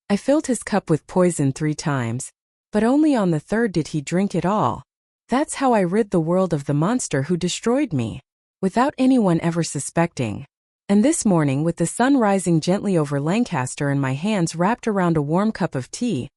I filled his cup with poison 3 times, but only on the third did he drink it all. That's how I rid the world of the monster who destroyed me, without anyone ever suspecting. And this morning, with the sun rising gently over Lancaster and my hands wrapped around a warm cup of tea,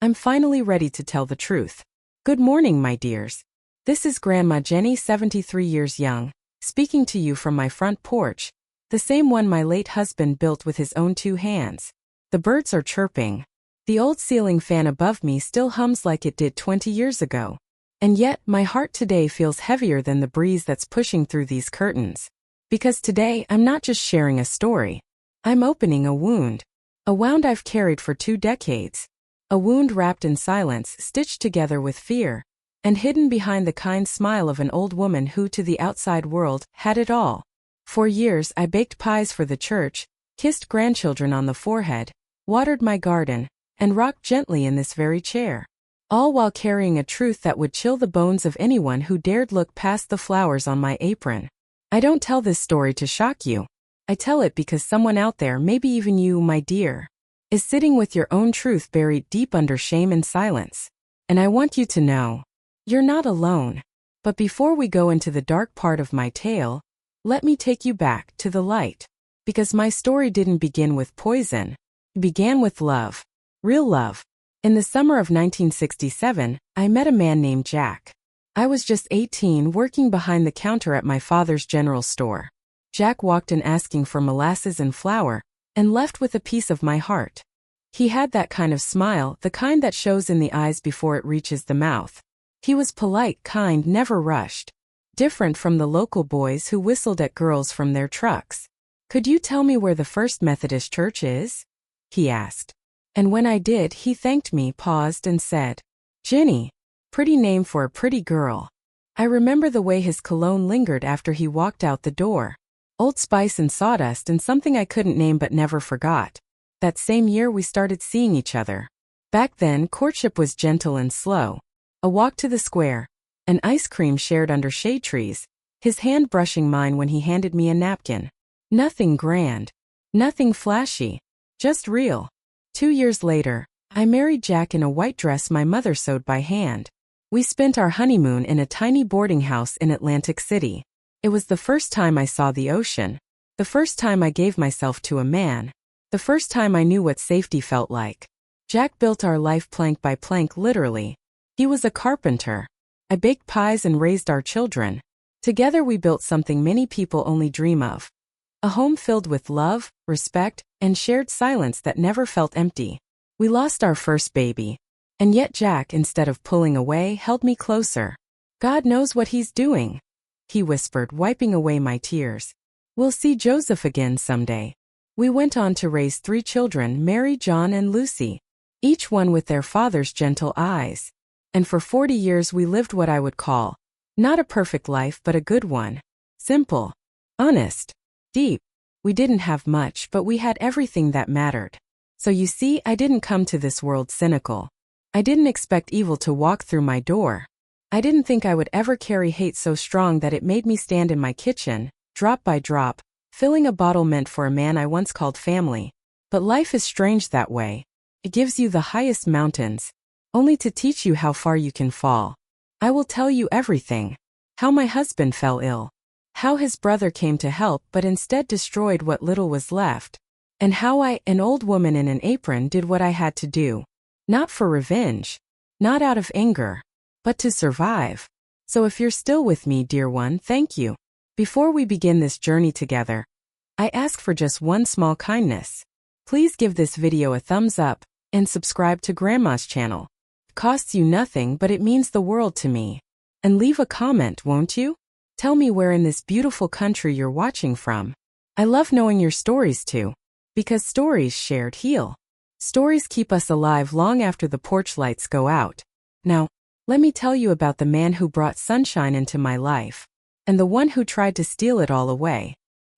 I'm finally ready to tell the truth. Good morning, my dears. This is Grandma Jenny, 73 years young, speaking to you from my front porch, the same one my late husband built with his own 2 hands. The birds are chirping. The old ceiling fan above me still hums like it did 20 years ago. And yet, my heart today feels heavier than the breeze that's pushing through these curtains. Because today, I'm not just sharing a story. I'm opening a wound. A wound I've carried for 2 decades. A wound wrapped in silence, stitched together with fear, and hidden behind the kind smile of an old woman who, to the outside world, had it all. For years, I baked pies for the church, kissed grandchildren on the forehead, watered my garden, and rocked gently in this very chair. All while carrying a truth that would chill the bones of anyone who dared look past the flowers on my apron. I don't tell this story to shock you. I tell it because someone out there, maybe even you, my dear, is sitting with your own truth buried deep under shame and silence. And I want you to know, you're not alone. But before we go into the dark part of my tale, let me take you back to the light. Because my story didn't begin with poison. It began with love. Real love. In the summer of 1967, I met a man named Jack. I was just 18, working behind the counter at my father's general store. Jack walked in asking for molasses and flour, and left with a piece of my heart. He had that kind of smile, the kind that shows in the eyes before it reaches the mouth. He was polite, kind, never rushed. Different from the local boys who whistled at girls from their trucks. "Could you tell me where the First Methodist Church is?" he asked. And when I did, he thanked me, paused, and said, "Ginny. Pretty name for a pretty girl." I remember the way his cologne lingered after he walked out the door. Old Spice and sawdust and something I couldn't name but never forgot. That same year we started seeing each other. Back then, courtship was gentle and slow. A walk to the square, an ice cream shared under shade trees, his hand brushing mine when he handed me a napkin. Nothing grand. Nothing flashy. Just real. 2 years later, I married Jack in a white dress my mother sewed by hand. We spent our honeymoon in a tiny boarding house in Atlantic City. It was the first time I saw the ocean. The first time I gave myself to a man. The first time I knew what safety felt like. Jack built our life plank by plank, literally. He was a carpenter. I baked pies and raised our children. Together we built something many people only dream of. A home filled with love, respect, and shared silence that never felt empty. We lost our first baby. And yet Jack, instead of pulling away, held me closer. "God knows what he's doing," he whispered, wiping away my tears. "We'll see Joseph again someday." We went on to raise 3 children, Mary, John, and Lucy, each one with their father's gentle eyes. And for 40 years we lived what I would call, not a perfect life but a good one. Simple. Honest. Deep. We didn't have much, but we had everything that mattered. So you see, I didn't come to this world cynical. I didn't expect evil to walk through my door. I didn't think I would ever carry hate so strong that it made me stand in my kitchen, drop by drop, filling a bottle meant for a man I once called family. But life is strange that way. It gives you the highest mountains, only to teach you how far you can fall. I will tell you everything. How my husband fell ill. How his brother came to help but instead destroyed what little was left. And how I, an old woman in an apron, did what I had to do. Not for revenge. Not out of anger. But to survive. So if you're still with me, dear one, thank you. Before we begin this journey together, I ask for just one small kindness. Please give this video a thumbs up and subscribe to Grandma's channel. It costs you nothing, but it means the world to me. And leave a comment, won't you? Tell me where in this beautiful country you're watching from. I love knowing your stories too. Because stories shared heal. Stories keep us alive long after the porch lights go out. Now, let me tell you about the man who brought sunshine into my life. And the one who tried to steal it all away.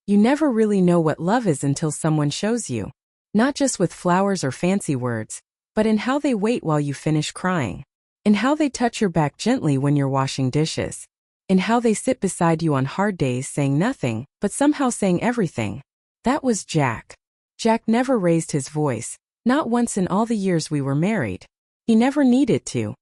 You never really know what love is until someone shows you. Not just with flowers or fancy words, but in how they wait while you finish crying. In how they touch your back gently when you're washing dishes. In how they sit beside you on hard days saying nothing, but somehow saying everything. That was Jack. Jack never raised his voice. Not once in all the years we were married. He never needed to.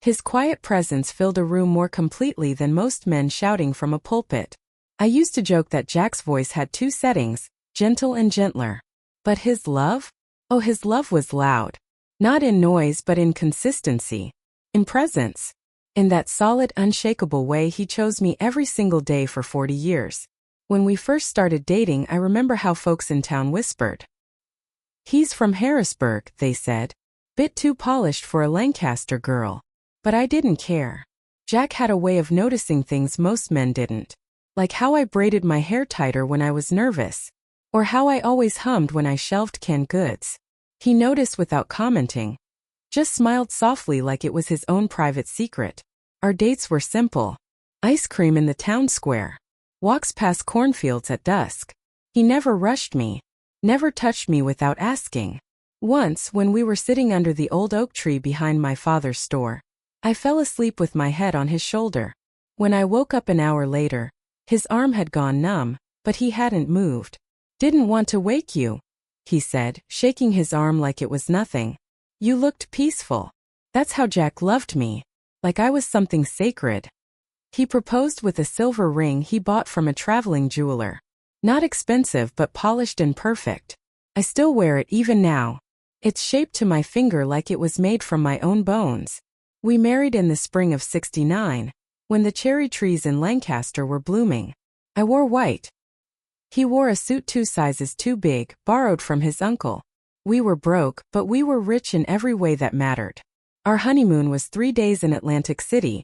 His quiet presence filled a room more completely than most men shouting from a pulpit. I used to joke that Jack's voice had two settings, gentle and gentler. But his love? Oh, his love was loud. Not in noise but in consistency. In presence. In that solid, unshakable way he chose me every single day for 40 years. When we first started dating, I remember how folks in town whispered. "He's from Harrisburg," they said. Bit too polished for a Lancaster girl. But I didn't care. Jack had a way of noticing things most men didn't. Like how I braided my hair tighter when I was nervous. Or how I always hummed when I shelved canned goods. He noticed without commenting. Just smiled softly like it was his own private secret. Our dates were simple. Ice cream in the town square. Walks past cornfields at dusk. He never rushed me. Never touched me without asking. Once, when we were sitting under the old oak tree behind my father's store, I fell asleep with my head on his shoulder. When I woke up an hour later, his arm had gone numb, but he hadn't moved. "Didn't want to wake you," he said, shaking his arm like it was nothing. "You looked peaceful." That's how Jack loved me. Like I was something sacred. He proposed with a silver ring he bought from a traveling jeweler. Not expensive but polished and perfect. I still wear it even now. It's shaped to my finger like it was made from my own bones. We married in the spring of '69, when the cherry trees in Lancaster were blooming. I wore white. He wore a suit 2 sizes too big, borrowed from his uncle. We were broke, but we were rich in every way that mattered. Our honeymoon was 3 days in Atlantic City,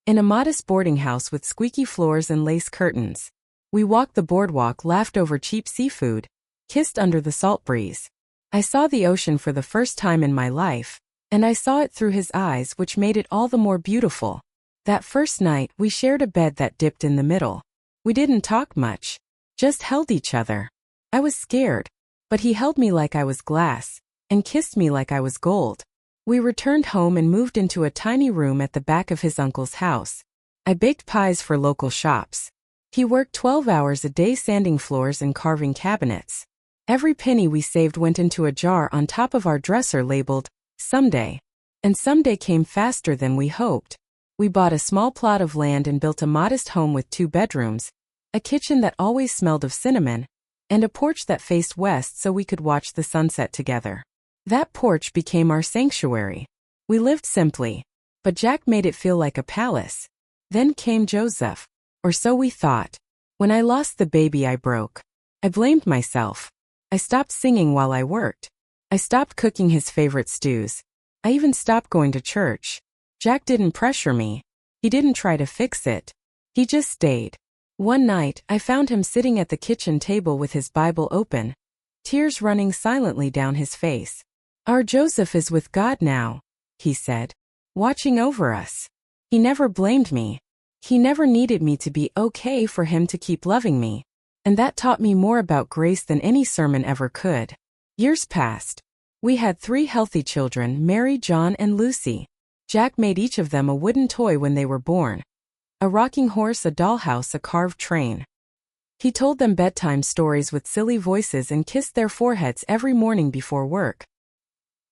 in a modest boarding house with squeaky floors and lace curtains. We walked the boardwalk, laughed over cheap seafood, kissed under the salt breeze. I saw the ocean for the first time in my life, and I saw it through his eyes, which made it all the more beautiful. That first night, we shared a bed that dipped in the middle. We didn't talk much, just held each other. I was scared, but he held me like I was glass, and kissed me like I was gold. We returned home and moved into a tiny room at the back of his uncle's house. I baked pies for local shops. He worked 12 hours a day sanding floors and carving cabinets. Every penny we saved went into a jar on top of our dresser labeled, "Someday." And someday came faster than we hoped. We bought a small plot of land and built a modest home with 2 bedrooms, a kitchen that always smelled of cinnamon, and a porch that faced west so we could watch the sunset together. That porch became our sanctuary. We lived simply, but Jack made it feel like a palace. Then came Joseph. Or so we thought. When I lost the baby, I broke. I blamed myself. I stopped singing while I worked. I stopped cooking his favorite stews. I even stopped going to church. Jack didn't pressure me. He didn't try to fix it. He just stayed. One night, I found him sitting at the kitchen table with his Bible open, tears running silently down his face. "Our Joseph is with God now," he said, "watching over us." He never blamed me. He never needed me to be okay for him to keep loving me. And that taught me more about grace than any sermon ever could. Years passed. We had 3 healthy children, Mary, John, and Lucy. Jack made each of them a wooden toy when they were born. A rocking horse, a dollhouse, a carved train. He told them bedtime stories with silly voices and kissed their foreheads every morning before work.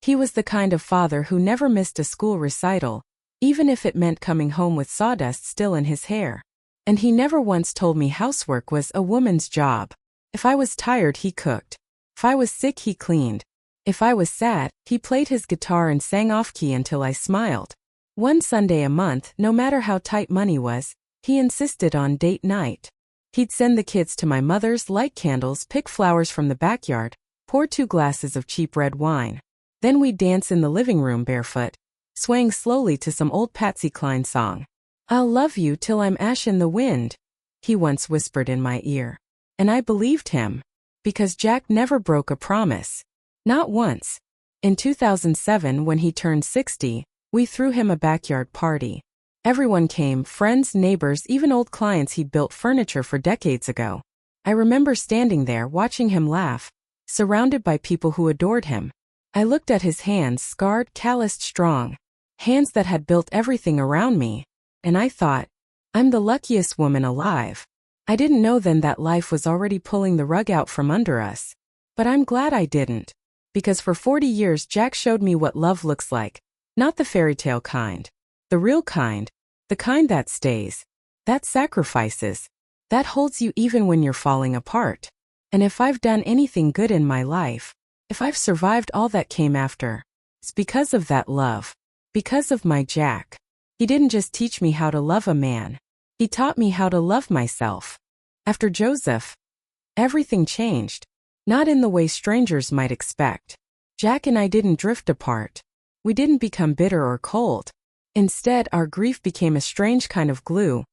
He was the kind of father who never missed a school recital, even if it meant coming home with sawdust still in his hair. And he never once told me housework was a woman's job. If I was tired, he cooked. If I was sick, he cleaned. If I was sad, he played his guitar and sang off-key until I smiled. One Sunday a month, no matter how tight money was, he insisted on date night. He'd send the kids to my mother's, light candles, pick flowers from the backyard, pour 2 glasses of cheap red wine. Then we'd dance in the living room barefoot, swaying slowly to some old Patsy Cline song. "I'll love you till I'm ash in the wind," he once whispered in my ear. And I believed him. Because Jack never broke a promise. Not once. In 2007, when he turned 60, we threw him a backyard party. Everyone came, friends, neighbors, even old clients he'd built furniture for decades ago. I remember standing there watching him laugh, surrounded by people who adored him. I looked at his hands, scarred, calloused, strong. Hands that had built everything around me. And I thought, I'm the luckiest woman alive. I didn't know then that life was already pulling the rug out from under us. But I'm glad I didn't. Because for 40 years Jack showed me what love looks like. Not the fairy tale kind. The real kind. The kind that stays. That sacrifices. That holds you even when you're falling apart. And if I've done anything good in my life, if I've survived all that came after, it's because of that love. Because of my Jack. He didn't just teach me how to love a man. He taught me how to love myself. After Joseph, everything changed. Not in the way strangers might expect. Jack and I didn't drift apart. We didn't become bitter or cold. Instead, our grief became a strange kind of glue,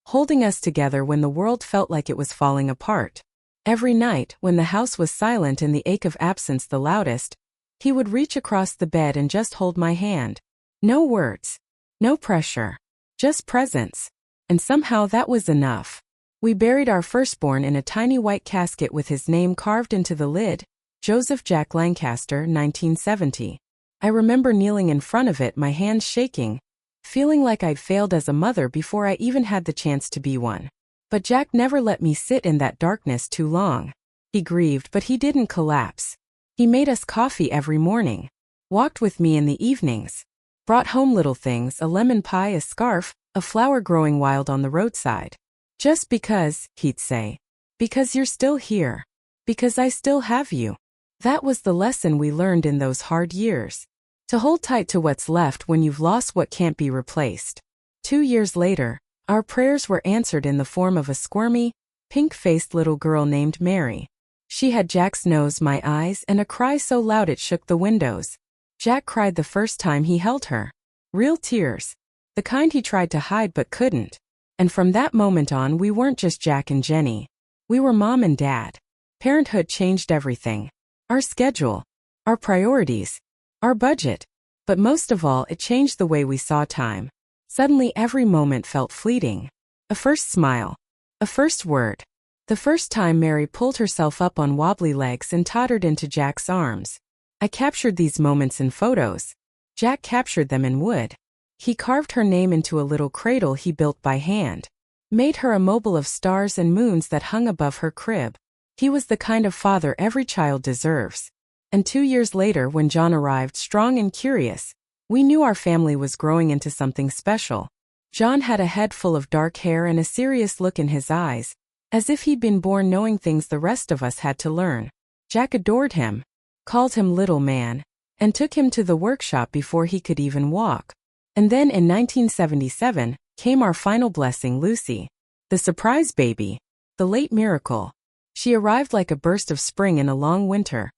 holding us together when the world felt like it was falling apart. Every night, when the house was silent and the ache of absence the loudest, he would reach across the bed and just hold my hand. No words. No pressure. Just presence. And somehow that was enough. We buried our firstborn in a tiny white casket with his name carved into the lid, Joseph Jack Lancaster, 1970. I remember kneeling in front of it, my hands shaking, feeling like I'd failed as a mother before I even had the chance to be one. But Jack never let me sit in that darkness too long. He grieved, but he didn't collapse. He made us coffee every morning, walked with me in the evenings, brought home little things, a lemon pie, a scarf, a flower growing wild on the roadside. Just because, he'd say. Because you're still here. Because I still have you. That was the lesson we learned in those hard years. To hold tight to what's left when you've lost what can't be replaced. 2 years later, our prayers were answered in the form of a squirmy, pink-faced little girl named Mary. She had Jack's nose, my eyes, and a cry so loud it shook the windows. Jack cried the first time he held her. Real tears. The kind he tried to hide but couldn't. And from that moment on, we weren't just Jack and Jenny. We were mom and dad. Parenthood changed everything. Our schedule. Our priorities. Our budget. But most of all, it changed the way we saw time. Suddenly every moment felt fleeting. A first smile. A first word. The first time Mary pulled herself up on wobbly legs and tottered into Jack's arms. I captured these moments in photos. Jack captured them in wood. He carved her name into a little cradle he built by hand. Made her a mobile of stars and moons that hung above her crib. He was the kind of father every child deserves. And 2 years later, when John arrived strong and curious, we knew our family was growing into something special. John had a head full of dark hair and a serious look in his eyes, as if he'd been born knowing things the rest of us had to learn. Jack adored him, called him little man, and took him to the workshop before he could even walk. And then in 1977, came our final blessing, Lucy. The surprise baby. The late miracle. She arrived like a burst of spring in a long winter.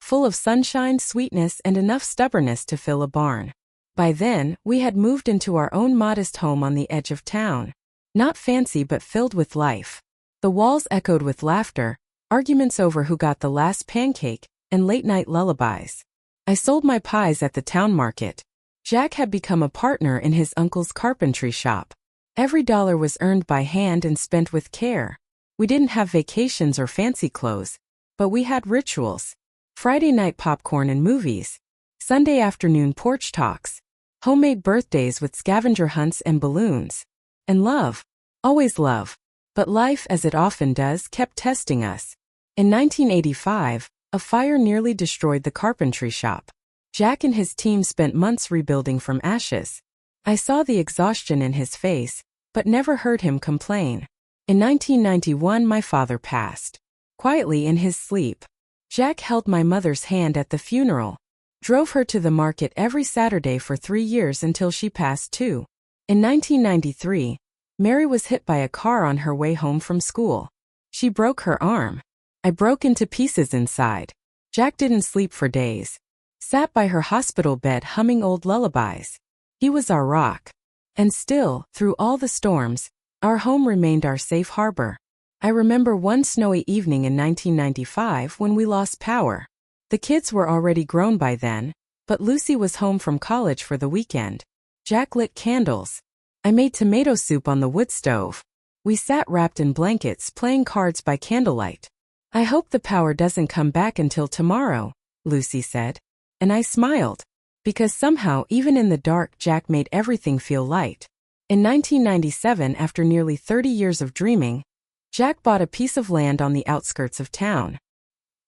Full of sunshine, sweetness, and enough stubbornness to fill a barn. By then, we had moved into our own modest home on the edge of town. Not fancy but filled with life. The walls echoed with laughter, arguments over who got the last pancake, and late-night lullabies. I sold my pies at the town market. Jack had become a partner in his uncle's carpentry shop. Every dollar was earned by hand and spent with care. We didn't have vacations or fancy clothes, but we had rituals. Friday night popcorn and movies. Sunday afternoon porch talks. Homemade birthdays with scavenger hunts and balloons. And love. Always love. But life, as it often does, kept testing us. In 1985, a fire nearly destroyed the carpentry shop. Jack and his team spent months rebuilding from ashes. I saw the exhaustion in his face, but never heard him complain. In 1991, my father passed. Quietly in his sleep. Jack held my mother's hand at the funeral. Drove her to the market every Saturday for 3 years until she passed too. In 1993, Mary was hit by a car on her way home from school. She broke her arm. I broke into pieces inside. Jack didn't sleep for days. Sat by her hospital bed humming old lullabies. He was our rock. And still, through all the storms, our home remained our safe harbor. I remember one snowy evening in 1995 when we lost power. The kids were already grown by then, but Lucy was home from college for the weekend. Jack lit candles. I made tomato soup on the wood stove. We sat wrapped in blankets playing cards by candlelight. I hope the power doesn't come back until tomorrow, Lucy said. And I smiled. Because somehow, even in the dark, Jack made everything feel light. In 1997, after nearly 30 years of dreaming, Jack bought a piece of land on the outskirts of town.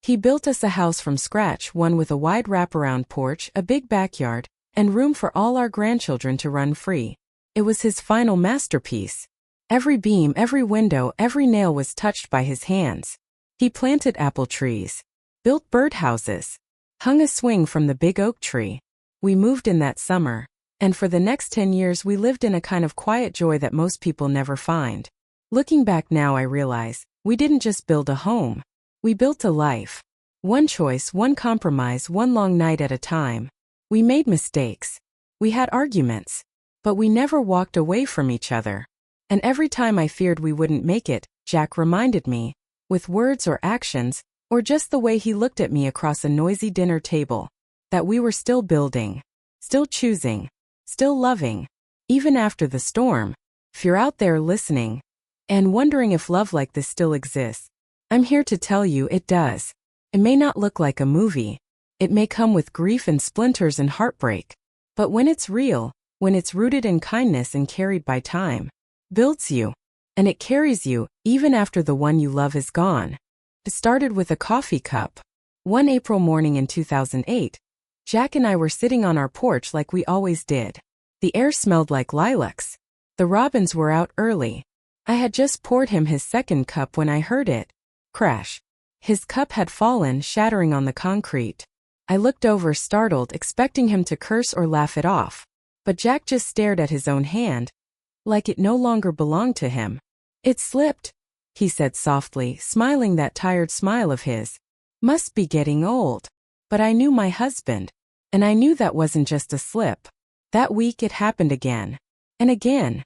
He built us a house from scratch, one with a wide wraparound porch, a big backyard, and room for all our grandchildren to run free. It was his final masterpiece. Every beam, every window, every nail was touched by his hands. He planted apple trees, built birdhouses, hung a swing from the big oak tree. We moved in that summer, and for the next 10 years we lived in a kind of quiet joy that most people never find. Looking back now, I realize, we didn't just build a home. We built a life. One choice, one compromise, one long night at a time. We made mistakes. We had arguments. But we never walked away from each other. And every time I feared we wouldn't make it, Jack reminded me, with words or actions, or just the way he looked at me across a noisy dinner table, that we were still building, still choosing, still loving, even after the storm. If you're out there listening and wondering if love like this still exists, I'm here to tell you it does. It may not look like a movie. It may come with grief and splinters and heartbreak. But when it's real, when it's rooted in kindness and carried by time, builds you. And it carries you, even after the one you love is gone. It started with a coffee cup. One April morning in 2008, Jack and I were sitting on our porch like we always did. The air smelled like lilacs. The robins were out early. I had just poured him his second cup when I heard it crash. His cup had fallen, shattering on the concrete. I looked over, startled, expecting him to curse or laugh it off. But Jack just stared at his own hand, like it no longer belonged to him. It slipped, he said softly, smiling that tired smile of his. Must be getting old. But I knew my husband. And I knew that wasn't just a slip. That week it happened again. And again.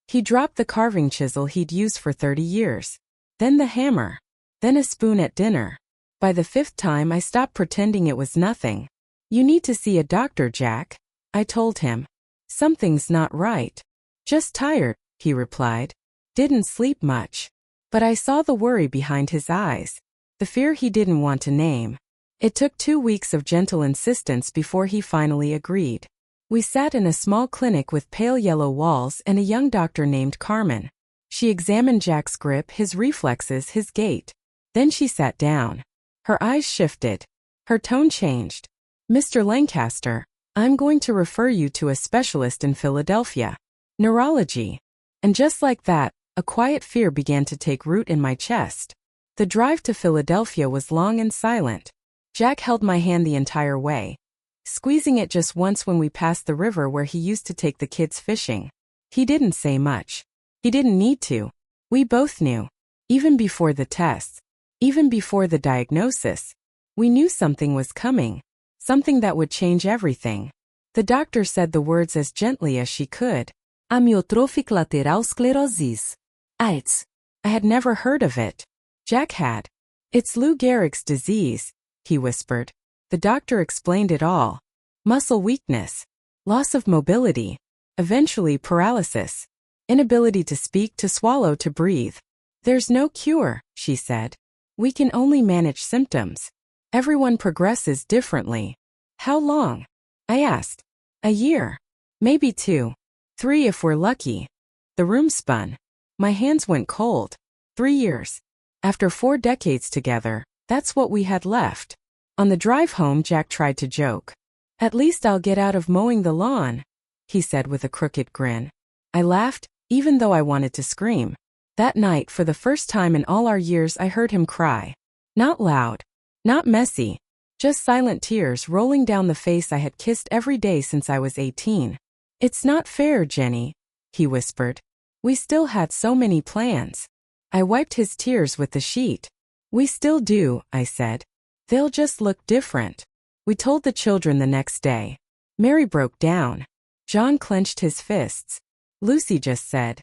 He dropped the carving chisel he'd used for 30 years. Then the hammer. Then a spoon at dinner. By the 5th time I stopped pretending it was nothing. You need to see a doctor, Jack, I told him. Something's not right. Just tired, he replied. Didn't sleep much. But I saw the worry behind his eyes. The fear he didn't want to name. It took 2 weeks of gentle insistence before he finally agreed. We sat in a small clinic with pale yellow walls and a young doctor named Carmen. She examined Jack's grip, his reflexes, his gait. Then she sat down. Her eyes shifted. Her tone changed. Mr. Lancaster, I'm going to refer you to a specialist in Philadelphia. Neurology. And just like that, a quiet fear began to take root in my chest. The drive to Philadelphia was long and silent. Jack held my hand the entire way, squeezing it just once when we passed the river where he used to take the kids fishing. He didn't say much. He didn't need to. We both knew. Even before the tests. Even before the diagnosis. We knew something was coming. Something that would change everything. The doctor said the words as gently as she could. Amyotrophic lateral sclerosis. AIDS. I had never heard of it. Jack had. It's Lou Gehrig's disease, he whispered. The doctor explained it all. Muscle weakness. Loss of mobility. Eventually paralysis. Inability to speak, to swallow, to breathe. There's no cure, she said. We can only manage symptoms. Everyone progresses differently. How long? I asked. A year. Maybe 2. 3 if we're lucky. The room spun. My hands went cold. 3 years. After 4 decades together, that's what we had left. On the drive home, Jack tried to joke. At least I'll get out of mowing the lawn, he said with a crooked grin. I laughed, even though I wanted to scream. That night, for the first time in all our years, I heard him cry. Not loud. Not messy. Just silent tears rolling down the face I had kissed every day since I was 18. It's not fair, Jenny, he whispered. We still had so many plans. I wiped his tears with the sheet. We still do, I said. They'll just look different. We told the children the next day. Mary broke down. John clenched his fists. Lucy just said,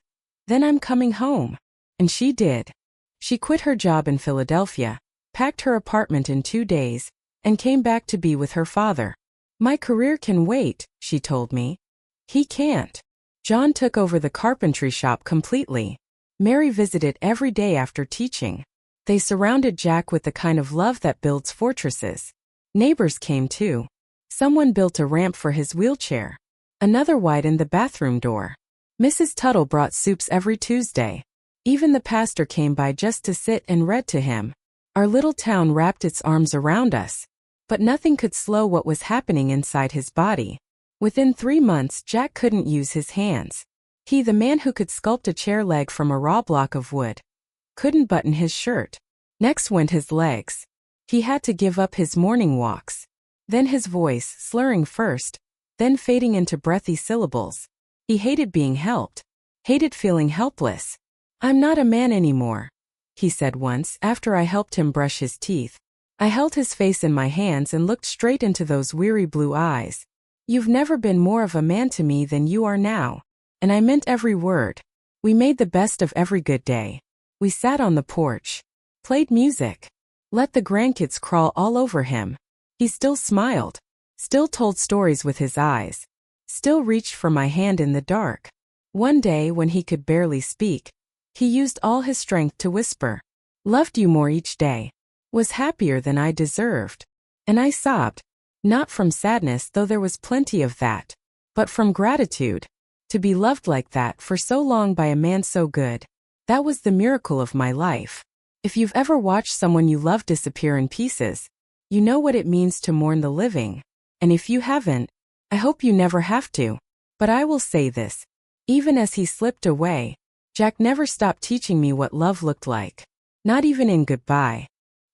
"Then I'm coming home." And she did. She quit her job in Philadelphia, packed her apartment in 2 days, and came back to be with her father. My career can wait, she told me. He can't. John took over the carpentry shop completely. Mary visited every day after teaching. They surrounded Jack with the kind of love that builds fortresses. Neighbors came too. Someone built a ramp for his wheelchair. Another widened the bathroom door. Mrs. Tuttle brought soups every Tuesday. Even the pastor came by just to sit and read to him. Our little town wrapped its arms around us. But nothing could slow what was happening inside his body. Within 3 months, Jack couldn't use his hands. He, the man who could sculpt a chair leg from a raw block of wood, couldn't button his shirt. Next went his legs. He had to give up his morning walks. Then his voice, slurring first, then fading into breathy syllables. He hated being helped. Hated feeling helpless. "I'm not a man anymore," he said once after I helped him brush his teeth. I held his face in my hands and looked straight into those weary blue eyes. "You've never been more of a man to me than you are now." And I meant every word. We made the best of every good day. We sat on the porch, played music, let the grandkids crawl all over him. He still smiled, still told stories with his eyes, still reached for my hand in the dark. One day when he could barely speak, he used all his strength to whisper, "Loved you more each day. Was happier than I deserved." And I sobbed, not from sadness, though there was plenty of that, but from gratitude. To be loved like that for so long by a man so good, that was the miracle of my life. If you've ever watched someone you love disappear in pieces, you know what it means to mourn the living. And if you haven't, I hope you never have to. But I will say this. Even as he slipped away, Jack never stopped teaching me what love looked like. Not even in goodbye.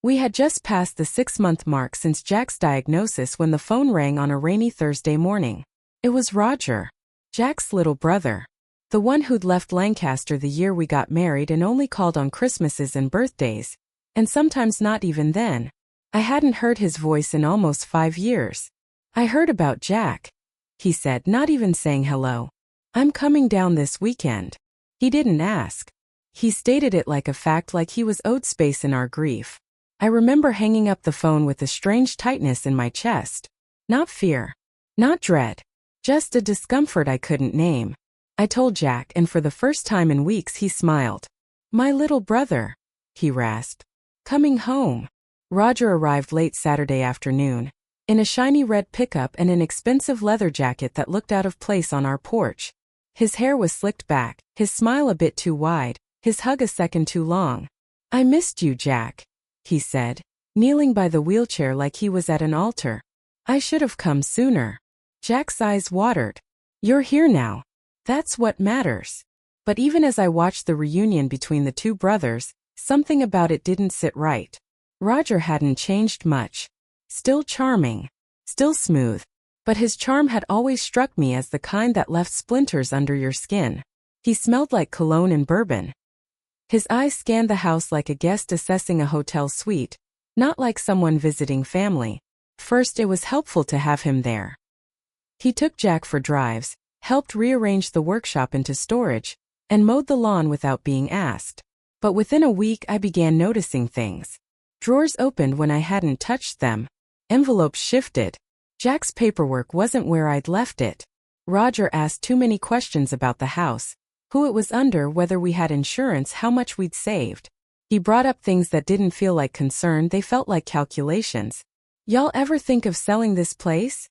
We had just passed the 6-month mark since Jack's diagnosis when the phone rang on a rainy Thursday morning. It was Roger, Jack's little brother. The one who'd left Lancaster the year we got married and only called on Christmases and birthdays. And sometimes not even then. I hadn't heard his voice in almost 5 years. "I heard about Jack," he said, not even saying hello. "I'm coming down this weekend." He didn't ask. He stated it like a fact, like he was owed space in our grief. I remember hanging up the phone with a strange tightness in my chest. Not fear. Not dread. Just a discomfort I couldn't name. I told Jack, and for the first time in weeks he smiled. "My little brother," he rasped. "Coming home." Roger arrived late Saturday afternoon, in a shiny red pickup and an expensive leather jacket that looked out of place on our porch. His hair was slicked back, his smile a bit too wide, his hug a second too long. "I missed you, Jack," he said, kneeling by the wheelchair like he was at an altar. "I should have come sooner." Jack's eyes watered. "You're here now. That's what matters." But even as I watched the reunion between the two brothers, something about it didn't sit right. Roger hadn't changed much. Still charming. Still smooth. But his charm had always struck me as the kind that left splinters under your skin. He smelled like cologne and bourbon. His eyes scanned the house like a guest assessing a hotel suite, not like someone visiting family. First, it was helpful to have him there. He took Jack for drives, helped rearrange the workshop into storage, and mowed the lawn without being asked. But within a week I began noticing things. Drawers opened when I hadn't touched them. Envelopes shifted. Jack's paperwork wasn't where I'd left it. Roger asked too many questions about the house, who it was under, whether we had insurance, how much we'd saved. He brought up things that didn't feel like concern, they felt like calculations. "Y'all ever think of selling this place?"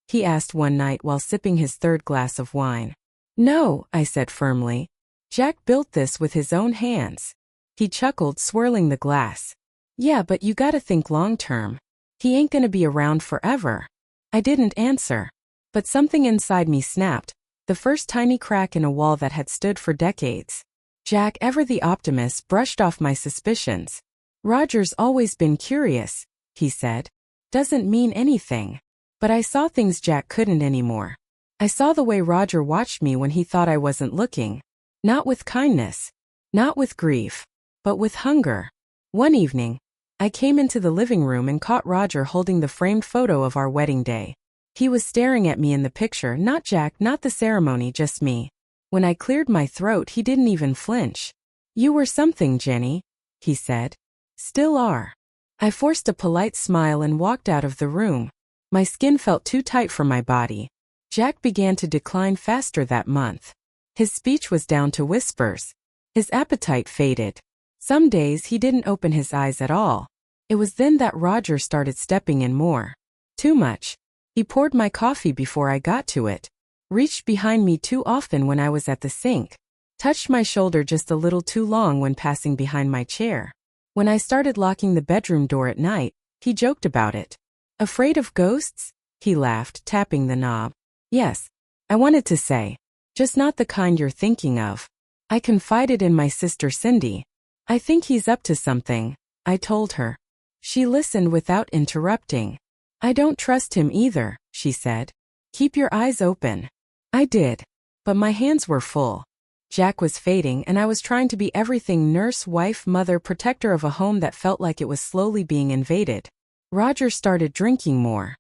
he asked one night while sipping his 3rd glass of wine. "No," I said firmly. "Jack built this with his own hands." He chuckled, swirling the glass. "Yeah, but you gotta think long term. He ain't gonna be around forever." I didn't answer. But something inside me snapped, the first tiny crack in a wall that had stood for decades. Jack, ever the optimist, brushed off my suspicions. "Roger's always been curious," he said. "Doesn't mean anything." But I saw things Jack couldn't anymore. I saw the way Roger watched me when he thought I wasn't looking. Not with kindness. Not with grief. But with hunger. One evening, I came into the living room and caught Roger holding the framed photo of our wedding day. He was staring at me in the picture, not Jack, not the ceremony, just me. When I cleared my throat, he didn't even flinch. "You were something, Jenny," he said. "Still are." I forced a polite smile and walked out of the room. My skin felt too tight for my body. Jack began to decline faster that month. His speech was down to whispers. His appetite faded. Some days he didn't open his eyes at all. It was then that Roger started stepping in more. Too much. He poured my coffee before I got to it. Reached behind me too often when I was at the sink. Touched my shoulder just a little too long when passing behind my chair. When I started locking the bedroom door at night, he joked about it. Afraid of ghosts? He laughed, tapping the knob. Yes, I wanted to say. Just not the kind you're thinking of. I confided in my sister Cindy. I think he's up to something, I told her. She listened without interrupting. I don't trust him either, she said. Keep your eyes open. I did. But my hands were full. Jack was fading and I was trying to be everything: nurse, wife, mother, protector of a home that felt like it was slowly being invaded. Roger started drinking more.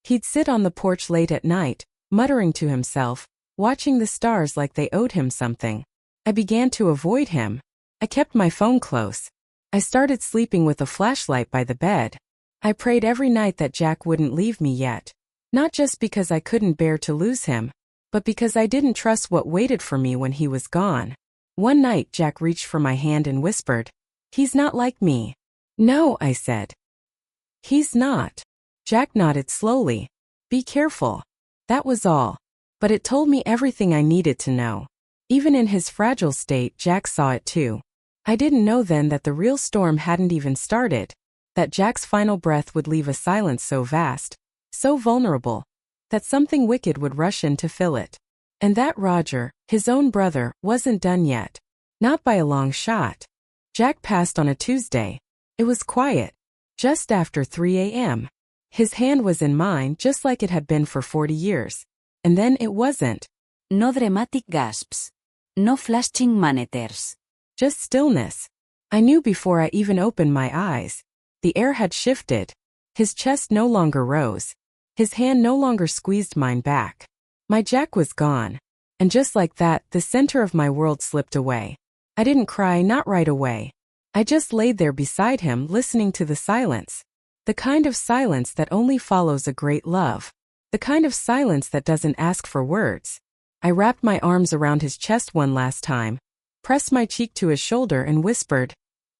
He'd sit on the porch late at night, muttering to himself, watching the stars like they owed him something. I began to avoid him. I kept my phone close. I started sleeping with a flashlight by the bed. I prayed every night that Jack wouldn't leave me yet. Not just because I couldn't bear to lose him, but because I didn't trust what waited for me when he was gone. One night Jack reached for my hand and whispered, "He's not like me." "No," I said. "He's not." Jack nodded slowly. "Be careful." That was all. But it told me everything I needed to know. Even in his fragile state, Jack saw it too. I didn't know then that the real storm hadn't even started, that Jack's final breath would leave a silence so vast, so vulnerable, that something wicked would rush in to fill it. And that Roger, his own brother, wasn't done yet. Not by a long shot. Jack passed on a Tuesday. It was quiet. Just after 3 a.m. His hand was in mine just like it had been for 40 years. And then it wasn't. No dramatic gasps. No flashing monitors. Just stillness. I knew before I even opened my eyes. The air had shifted. His chest no longer rose. His hand no longer squeezed mine back. My Jack was gone. And just like that, the center of my world slipped away. I didn't cry, not right away. I just laid there beside him, listening to the silence. The kind of silence that only follows a great love. The kind of silence that doesn't ask for words. I wrapped my arms around his chest one last time, pressed my cheek to his shoulder and whispered,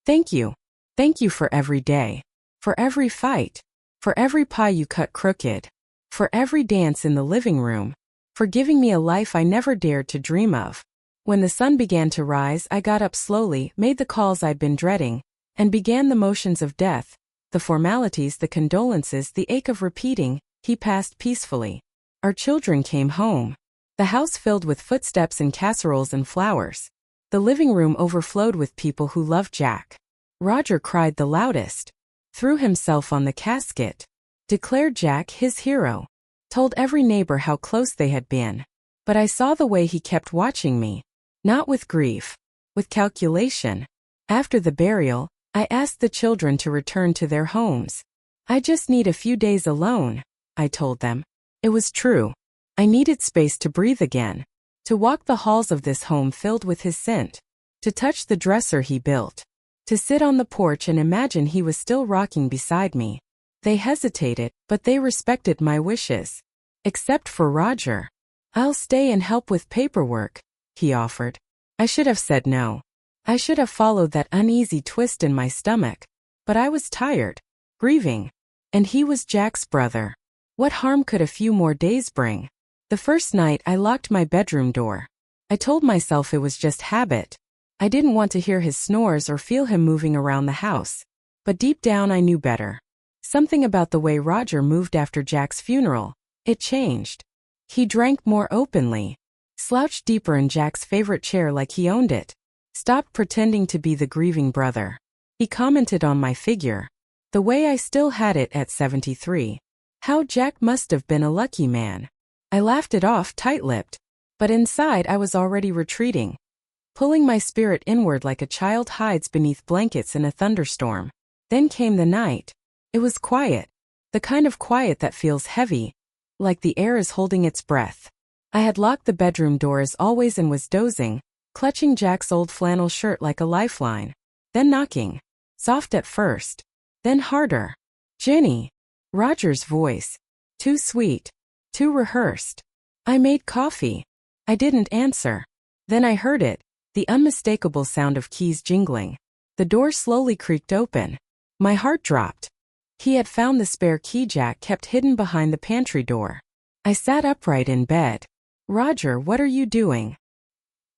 "Thank you. Thank you for every day. For every fight. For every pie you cut crooked. For every dance in the living room. For giving me a life I never dared to dream of." When the sun began to rise, I got up slowly, made the calls I'd been dreading, and began the motions of death, the formalities, the condolences, the ache of repeating. He passed peacefully. Our children came home. The house filled with footsteps and casseroles and flowers. The living room overflowed with people who loved Jack. Roger cried the loudest. Threw himself on the casket. Declared Jack his hero. Told every neighbor how close they had been. But I saw the way he kept watching me. Not with grief. With calculation. After the burial, I asked the children to return to their homes. "I just need a few days alone," I told them. It was true. I needed space to breathe again. To walk the halls of this home filled with his scent. To touch the dresser he built. To sit on the porch and imagine he was still rocking beside me. They hesitated, but they respected my wishes. Except for Roger. "I'll stay and help with paperwork," he offered. I should have said no. I should have followed that uneasy twist in my stomach. But I was tired. Grieving. And he was Jack's brother. What harm could a few more days bring? The first night I locked my bedroom door. I told myself it was just habit. I didn't want to hear his snores or feel him moving around the house. But deep down I knew better. Something about the way Roger moved after Jack's funeral. It changed. He drank more openly. Slouched deeper in Jack's favorite chair like he owned it. Stopped pretending to be the grieving brother. He commented on my figure. The way I still had it at 73. How Jack must have been a lucky man. I laughed it off tight-lipped. But inside I was already retreating. Pulling my spirit inward like a child hides beneath blankets in a thunderstorm. Then came the night. It was quiet. The kind of quiet that feels heavy. Like the air is holding its breath. I had locked the bedroom door as always and was dozing, clutching Jack's old flannel shirt like a lifeline. Then knocking. Soft at first. Then harder. "Jenny." Roger's voice. Too sweet. Too rehearsed. I made coffee. I didn't answer. Then I heard it, the unmistakable sound of keys jingling. The door slowly creaked open. My heart dropped. He had found the spare key Jack kept hidden behind the pantry door. I sat upright in bed. "Roger, what are you doing?"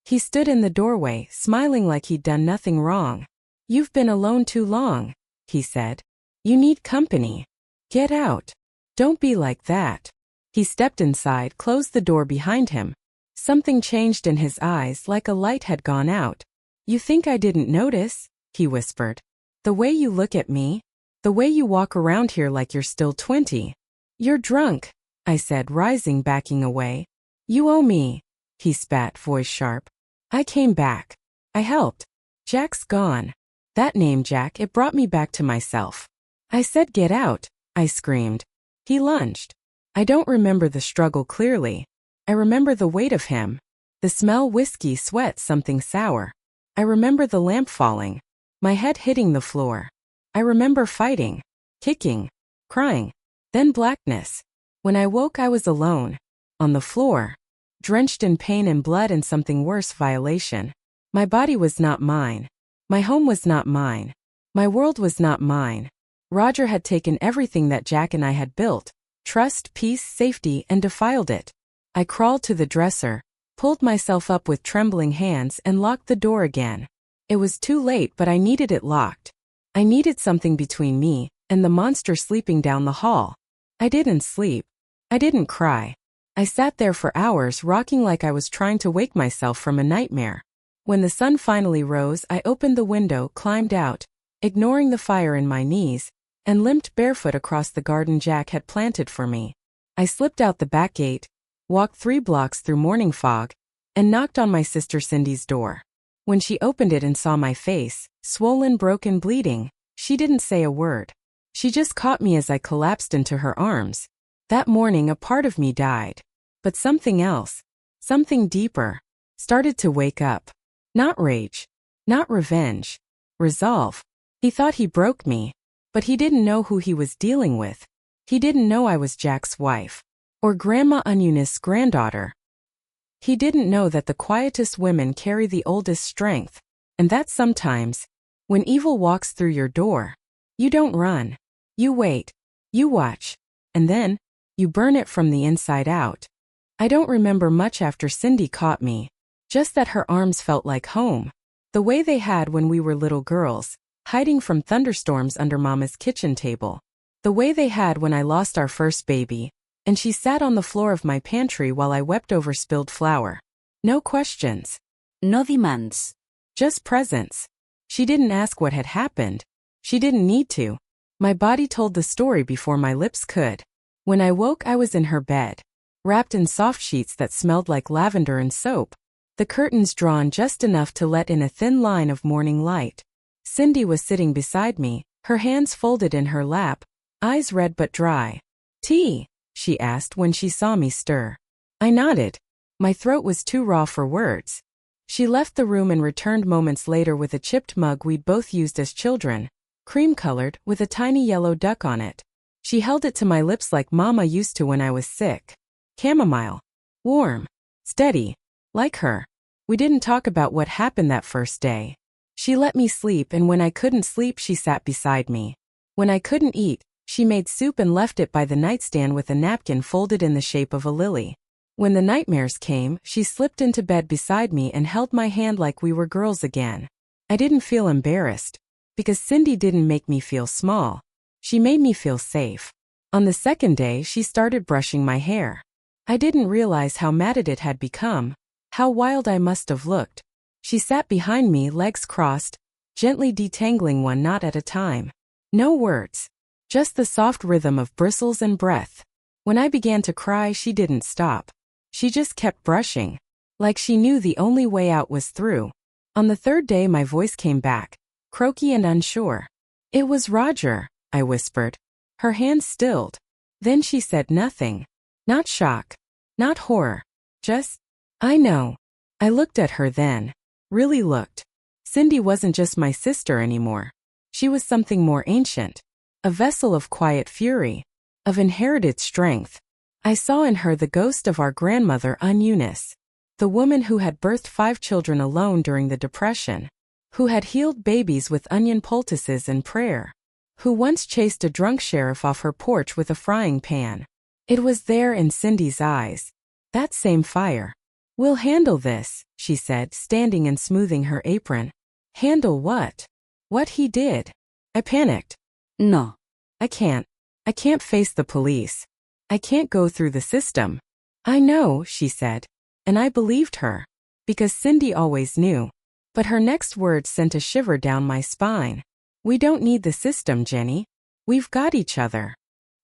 He stood in the doorway, smiling like he'd done nothing wrong. You've been alone too long, he said. You need company. Get out. Don't be like that. He stepped inside, closed the door behind him. Something changed in his eyes, like a light had gone out. You think I didn't notice? He whispered. The way you look at me. The way you walk around here like you're still 20. You're drunk, I said, rising, backing away. You owe me, he spat, voice sharp. I came back. I helped. Jack's gone. That name, Jack, it brought me back to myself. I said get out, I screamed. He lunged. I don't remember the struggle clearly. I remember the weight of him. The smell, whiskey, sweat, something sour. I remember the lamp falling. My head hitting the floor. I remember fighting, kicking, crying. Then blackness. When I woke, I was alone. On the floor. Drenched in pain and blood and something worse, violation. My body was not mine. My home was not mine. My world was not mine. Roger had taken everything that Jack and I had built. Trust, peace, safety, and defiled it. I crawled to the dresser, pulled myself up with trembling hands and locked the door again. It was too late, but I needed it locked. I needed something between me and the monster sleeping down the hall. I didn't sleep. I didn't cry. I sat there for hours, rocking like I was trying to wake myself from a nightmare. When the sun finally rose, I opened the window, climbed out, ignoring the fire in my knees, and limped barefoot across the garden Jack had planted for me. I slipped out the back gate, walked 3 blocks through morning fog, and knocked on my sister Cindy's door. When she opened it and saw my face, swollen, broken, bleeding, she didn't say a word. She just caught me as I collapsed into her arms. That morning a part of me died. But something else, something deeper, started to wake up. Not rage, not revenge, resolve. He thought he broke me, but he didn't know who he was dealing with. He didn't know I was Jack's wife, or Grandma Eunice's granddaughter. He didn't know that the quietest women carry the oldest strength, and that sometimes, when evil walks through your door, you don't run. You wait, you watch, and then, you burn it from the inside out. I don't remember much after Cindy caught me, just that her arms felt like home, the way they had when we were little girls, hiding from thunderstorms under Mama's kitchen table, the way they had when I lost our first baby, and she sat on the floor of my pantry while I wept over spilled flour. No questions. No demands. Just presence. She didn't ask what had happened. She didn't need to. My body told the story before my lips could. When I woke, I was in her bed, wrapped in soft sheets that smelled like lavender and soap, the curtains drawn just enough to let in a thin line of morning light. Cindy was sitting beside me, her hands folded in her lap, eyes red but dry. Tea? She asked when she saw me stir. I nodded. My throat was too raw for words. She left the room and returned moments later with a chipped mug we'd both used as children, cream-colored, with a tiny yellow duck on it. She held it to my lips like Mama used to when I was sick. Chamomile. Warm. Steady. Like her. We didn't talk about what happened that first day. She let me sleep, and when I couldn't sleep, she sat beside me. When I couldn't eat, she made soup and left it by the nightstand with a napkin folded in the shape of a lily. When the nightmares came, she slipped into bed beside me and held my hand like we were girls again. I didn't feel embarrassed, because Cindy didn't make me feel small. She made me feel safe. On the second day, she started brushing my hair. I didn't realize how matted it had become, how wild I must have looked. She sat behind me, legs crossed, gently detangling one knot at a time. No words. Just the soft rhythm of bristles and breath. When I began to cry, she didn't stop. She just kept brushing, like she knew the only way out was through. On the third day, my voice came back, croaky and unsure. It was Roger, I whispered. Her hands stilled. Then she said nothing. Not shock. Not horror. Just, I know. I looked at her then. Really looked. Cindy wasn't just my sister anymore. She was something more ancient. A vessel of quiet fury. Of inherited strength. I saw in her the ghost of our grandmother Eunice. The woman who had birthed 5 children alone during the Depression. Who had healed babies with onion poultices and prayer. Who once chased a drunk sheriff off her porch with a frying pan. It was there in Cindy's eyes. That same fire. We'll handle this, she said, standing and smoothing her apron. Handle what? What he did? I panicked. No. I can't. I can't face the police. I can't go through the system. I know, she said. And I believed her. Because Cindy always knew. But her next words sent a shiver down my spine. We don't need the system, Jenny. We've got each other.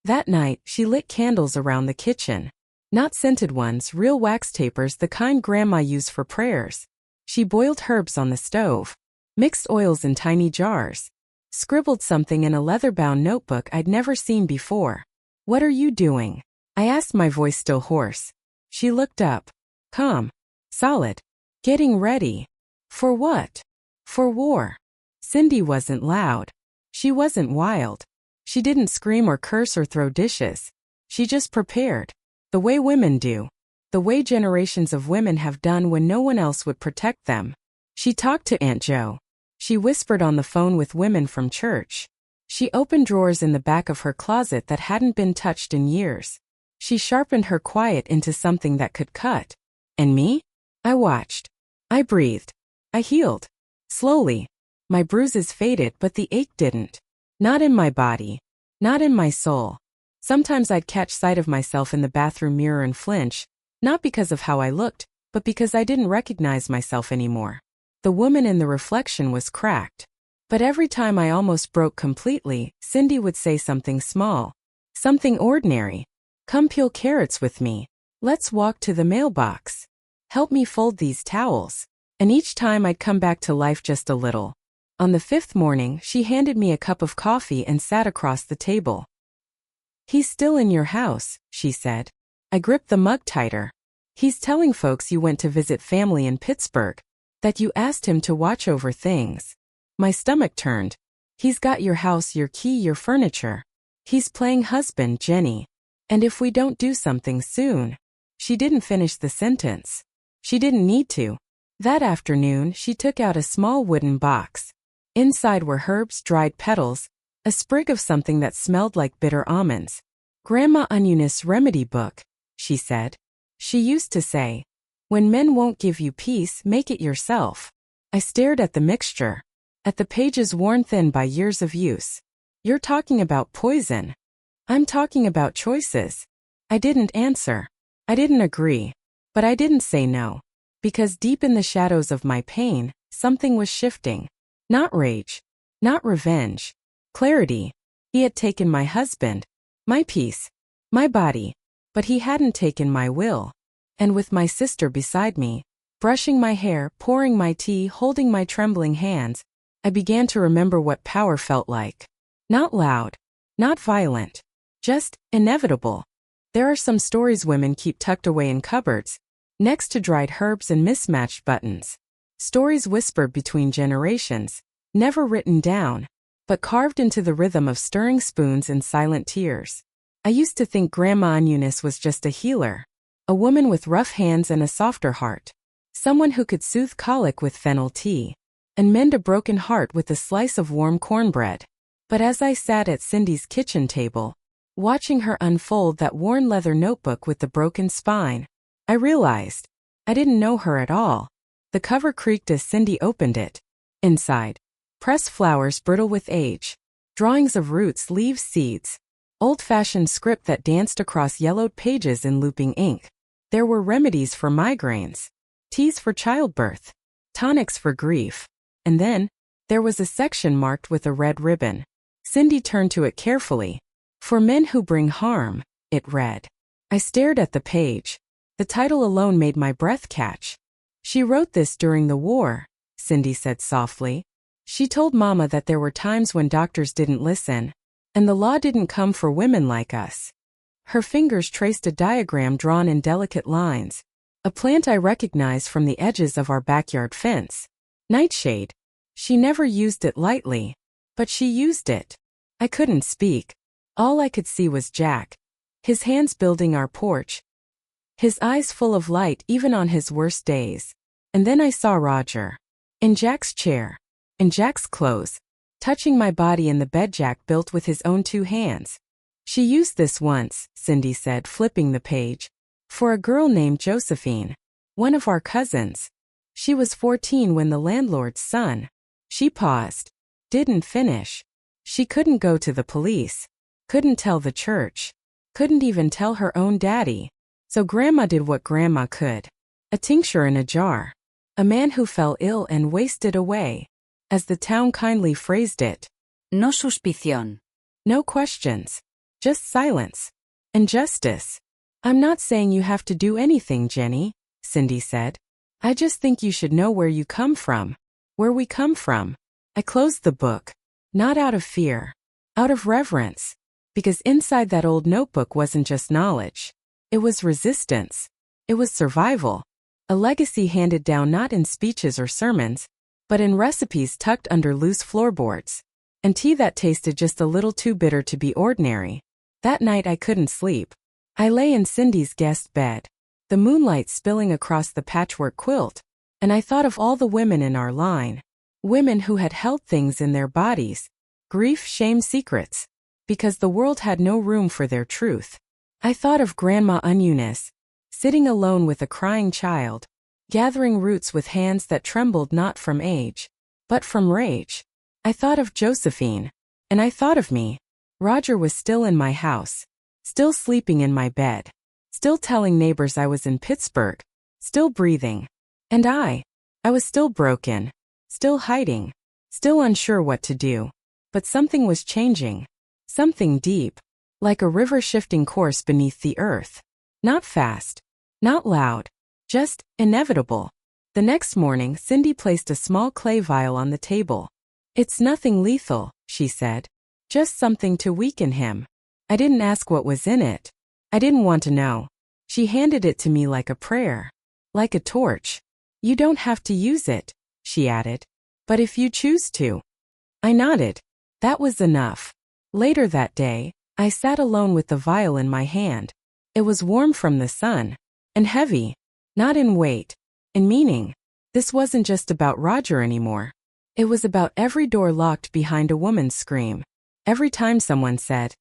That night, she lit candles around the kitchen. Not scented ones, real wax tapers, the kind Grandma used for prayers. She boiled herbs on the stove. Mixed oils in tiny jars. Scribbled something in a leather-bound notebook I'd never seen before. What are you doing? I asked, my voice still hoarse. She looked up. Calm. Solid. Getting ready. For what? For war. Cindy wasn't loud. She wasn't wild. She didn't scream or curse or throw dishes. She just prepared. The way women do. The way generations of women have done when no one else would protect them. She talked to Aunt Jo. She whispered on the phone with women from church. She opened drawers in the back of her closet that hadn't been touched in years. She sharpened her quiet into something that could cut. And me? I watched. I breathed. I healed. Slowly. My bruises faded, but the ache didn't. Not in my body. Not in my soul. Sometimes I'd catch sight of myself in the bathroom mirror and flinch, not because of how I looked, but because I didn't recognize myself anymore. The woman in the reflection was cracked. But every time I almost broke completely, Cindy would say something small. Something ordinary. Come peel carrots with me. Let's walk to the mailbox. Help me fold these towels. And each time I'd come back to life just a little. On the fifth morning, she handed me a cup of coffee and sat across the table. He's still in your house, she said. I gripped the mug tighter. He's telling folks you went to visit family in Pittsburgh. That you asked him to watch over things. My stomach turned. He's got your house, your key, your furniture. He's playing husband, Jenny. And if we don't do something soon. She didn't finish the sentence. She didn't need to. That afternoon, she took out a small wooden box. Inside were herbs, dried petals, a sprig of something that smelled like bitter almonds. Grandma Eunice's remedy book, she said. She used to say, when men won't give you peace, make it yourself. I stared at the mixture. At the pages worn thin by years of use. You're talking about poison. I'm talking about choices. I didn't answer. I didn't agree. But I didn't say no. Because deep in the shadows of my pain, something was shifting. Not rage. Not revenge. Clarity. He had taken my husband. My peace. My body. But he hadn't taken my will. And with my sister beside me, brushing my hair, pouring my tea, holding my trembling hands, I began to remember what power felt like. Not loud. Not violent. Just inevitable. There are some stories women keep tucked away in cupboards, next to dried herbs and mismatched buttons. Stories whispered between generations, never written down, but carved into the rhythm of stirring spoons and silent tears. I used to think Grandma Eunice was just a healer. A woman with rough hands and a softer heart. Someone who could soothe colic with fennel tea. And mend a broken heart with a slice of warm cornbread. But as I sat at Cindy's kitchen table, watching her unfold that worn leather notebook with the broken spine, I realized I didn't know her at all. The cover creaked as Cindy opened it. Inside, pressed flowers brittle with age, drawings of roots, leaves, seeds, old-fashioned script that danced across yellowed pages in looping ink. There were remedies for migraines, teas for childbirth, tonics for grief. And then, there was a section marked with a red ribbon. Cindy turned to it carefully. For men who bring harm, it read. I stared at the page. The title alone made my breath catch. She wrote this during the war, Cindy said softly. She told Mama that there were times when doctors didn't listen, and the law didn't come for women like us. Her fingers traced a diagram drawn in delicate lines. A plant I recognized from the edges of our backyard fence. Nightshade. She never used it lightly, but she used it. I couldn't speak. All I could see was Jack. His hands building our porch. His eyes full of light even on his worst days. And then I saw Roger. In Jack's chair. In Jack's clothes. Touching my body in the bed Jack built with his own 2 hands. She used this once, Cindy said, flipping the page. For a girl named Josephine. One of our cousins. She was 14 when the landlord's son. She paused. Didn't finish. She couldn't go to the police. Couldn't tell the church. Couldn't even tell her own daddy. So Grandma did what Grandma could. A tincture in a jar. A man who fell ill and wasted away. As the town kindly phrased it. No suspicion. No questions. Just silence. And justice. I'm not saying you have to do anything, Jenny, Cindy said. I just think you should know where you come from. Where we come from. I closed the book. Not out of fear. Out of reverence. Because inside that old notebook wasn't just knowledge. It was resistance. It was survival. A legacy handed down not in speeches or sermons, but in recipes tucked under loose floorboards. And tea that tasted just a little too bitter to be ordinary. That night I couldn't sleep. I lay in Cindy's guest bed, the moonlight spilling across the patchwork quilt, and I thought of all the women in our line. Women who had held things in their bodies. Grief, shame, secrets. Because the world had no room for their truth. I thought of Grandma Eunice, sitting alone with a crying child, gathering roots with hands that trembled not from age, but from rage. I thought of Josephine, and I thought of me. Roger was still in my house, still sleeping in my bed, still telling neighbors I was in Pittsburgh, still breathing. And I was still broken, still hiding, still unsure what to do. But something was changing. Something deep, like a river shifting course beneath the earth. Not fast, not loud, just inevitable. The next morning, Cindy placed a small clay vial on the table. It's nothing lethal, she said. Just something to weaken him. I didn't ask what was in it. I didn't want to know. She handed it to me like a prayer. Like a torch. You don't have to use it, she added. But if you choose to. I nodded. That was enough. Later that day, I sat alone with the vial in my hand. It was warm from the sun. And heavy. Not in weight. In meaning. This wasn't just about Roger anymore. It was about every door locked behind a woman's scream. Every time someone said,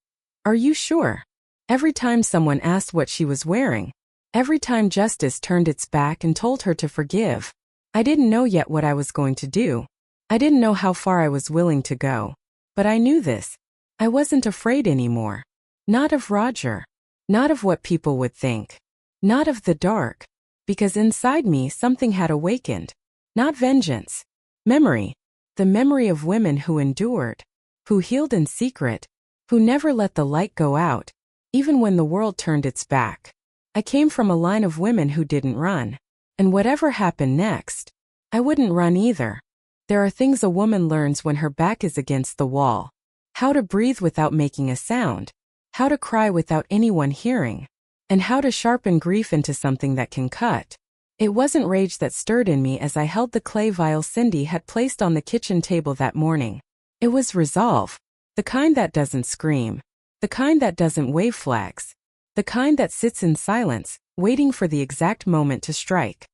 "Are you sure?" Every time someone asked what she was wearing. Every time justice turned its back and told her to forgive. I didn't know yet what I was going to do. I didn't know how far I was willing to go. But I knew this. I wasn't afraid anymore. Not of Roger. Not of what people would think. Not of the dark. Because inside me something had awakened. Not vengeance. Memory. The memory of women who endured. Who healed in secret. Who never let the light go out. Even when the world turned its back. I came from a line of women who didn't run. And whatever happened next, I wouldn't run either. There are things a woman learns when her back is against the wall. How to breathe without making a sound. How to cry without anyone hearing. And how to sharpen grief into something that can cut. It wasn't rage that stirred in me as I held the clay vial Cindy had placed on the kitchen table that morning. It was resolve. The kind that doesn't scream. The kind that doesn't wave flags. The kind that sits in silence, waiting for the exact moment to strike.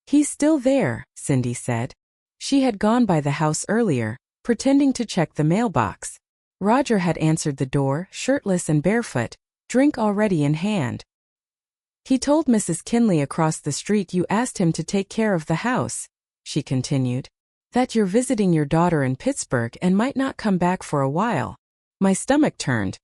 He's still there, Cindy said. She had gone by the house earlier, pretending to check the mailbox. Roger had answered the door, shirtless and barefoot, drink already in hand. He told Mrs. Kinley across the street you asked him to take care of the house, she continued. That you're visiting your daughter in Pittsburgh and might not come back for a while. My stomach turned.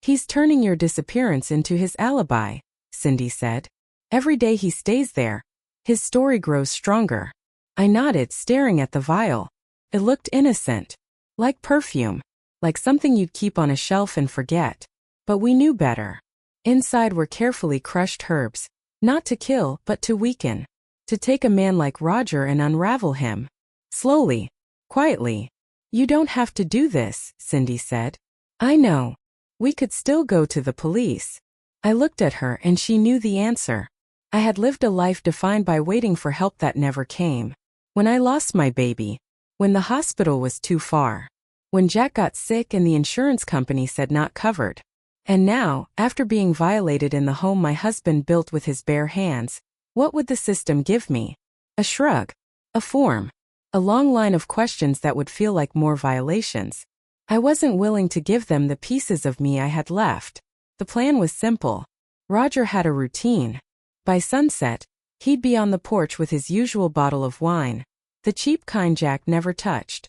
He's turning your disappearance into his alibi, Cindy said. Every day he stays there, his story grows stronger. I nodded, staring at the vial. It looked innocent. Like perfume. Like something you'd keep on a shelf and forget. But we knew better. Inside were carefully crushed herbs. Not to kill, but to weaken. To take a man like Roger and unravel him. Slowly. Quietly. You don't have to do this, Cindy said. I know. We could still go to the police. I looked at her and she knew the answer. I had lived a life defined by waiting for help that never came. When I lost my baby. When the hospital was too far. When Jack got sick and the insurance company said not covered. And now, after being violated in the home my husband built with his bare hands, what would the system give me? A shrug. A form. A long line of questions that would feel like more violations. I wasn't willing to give them the pieces of me I had left. The plan was simple. Roger had a routine. By sunset, he'd be on the porch with his usual bottle of wine, the cheap kind Jack never touched.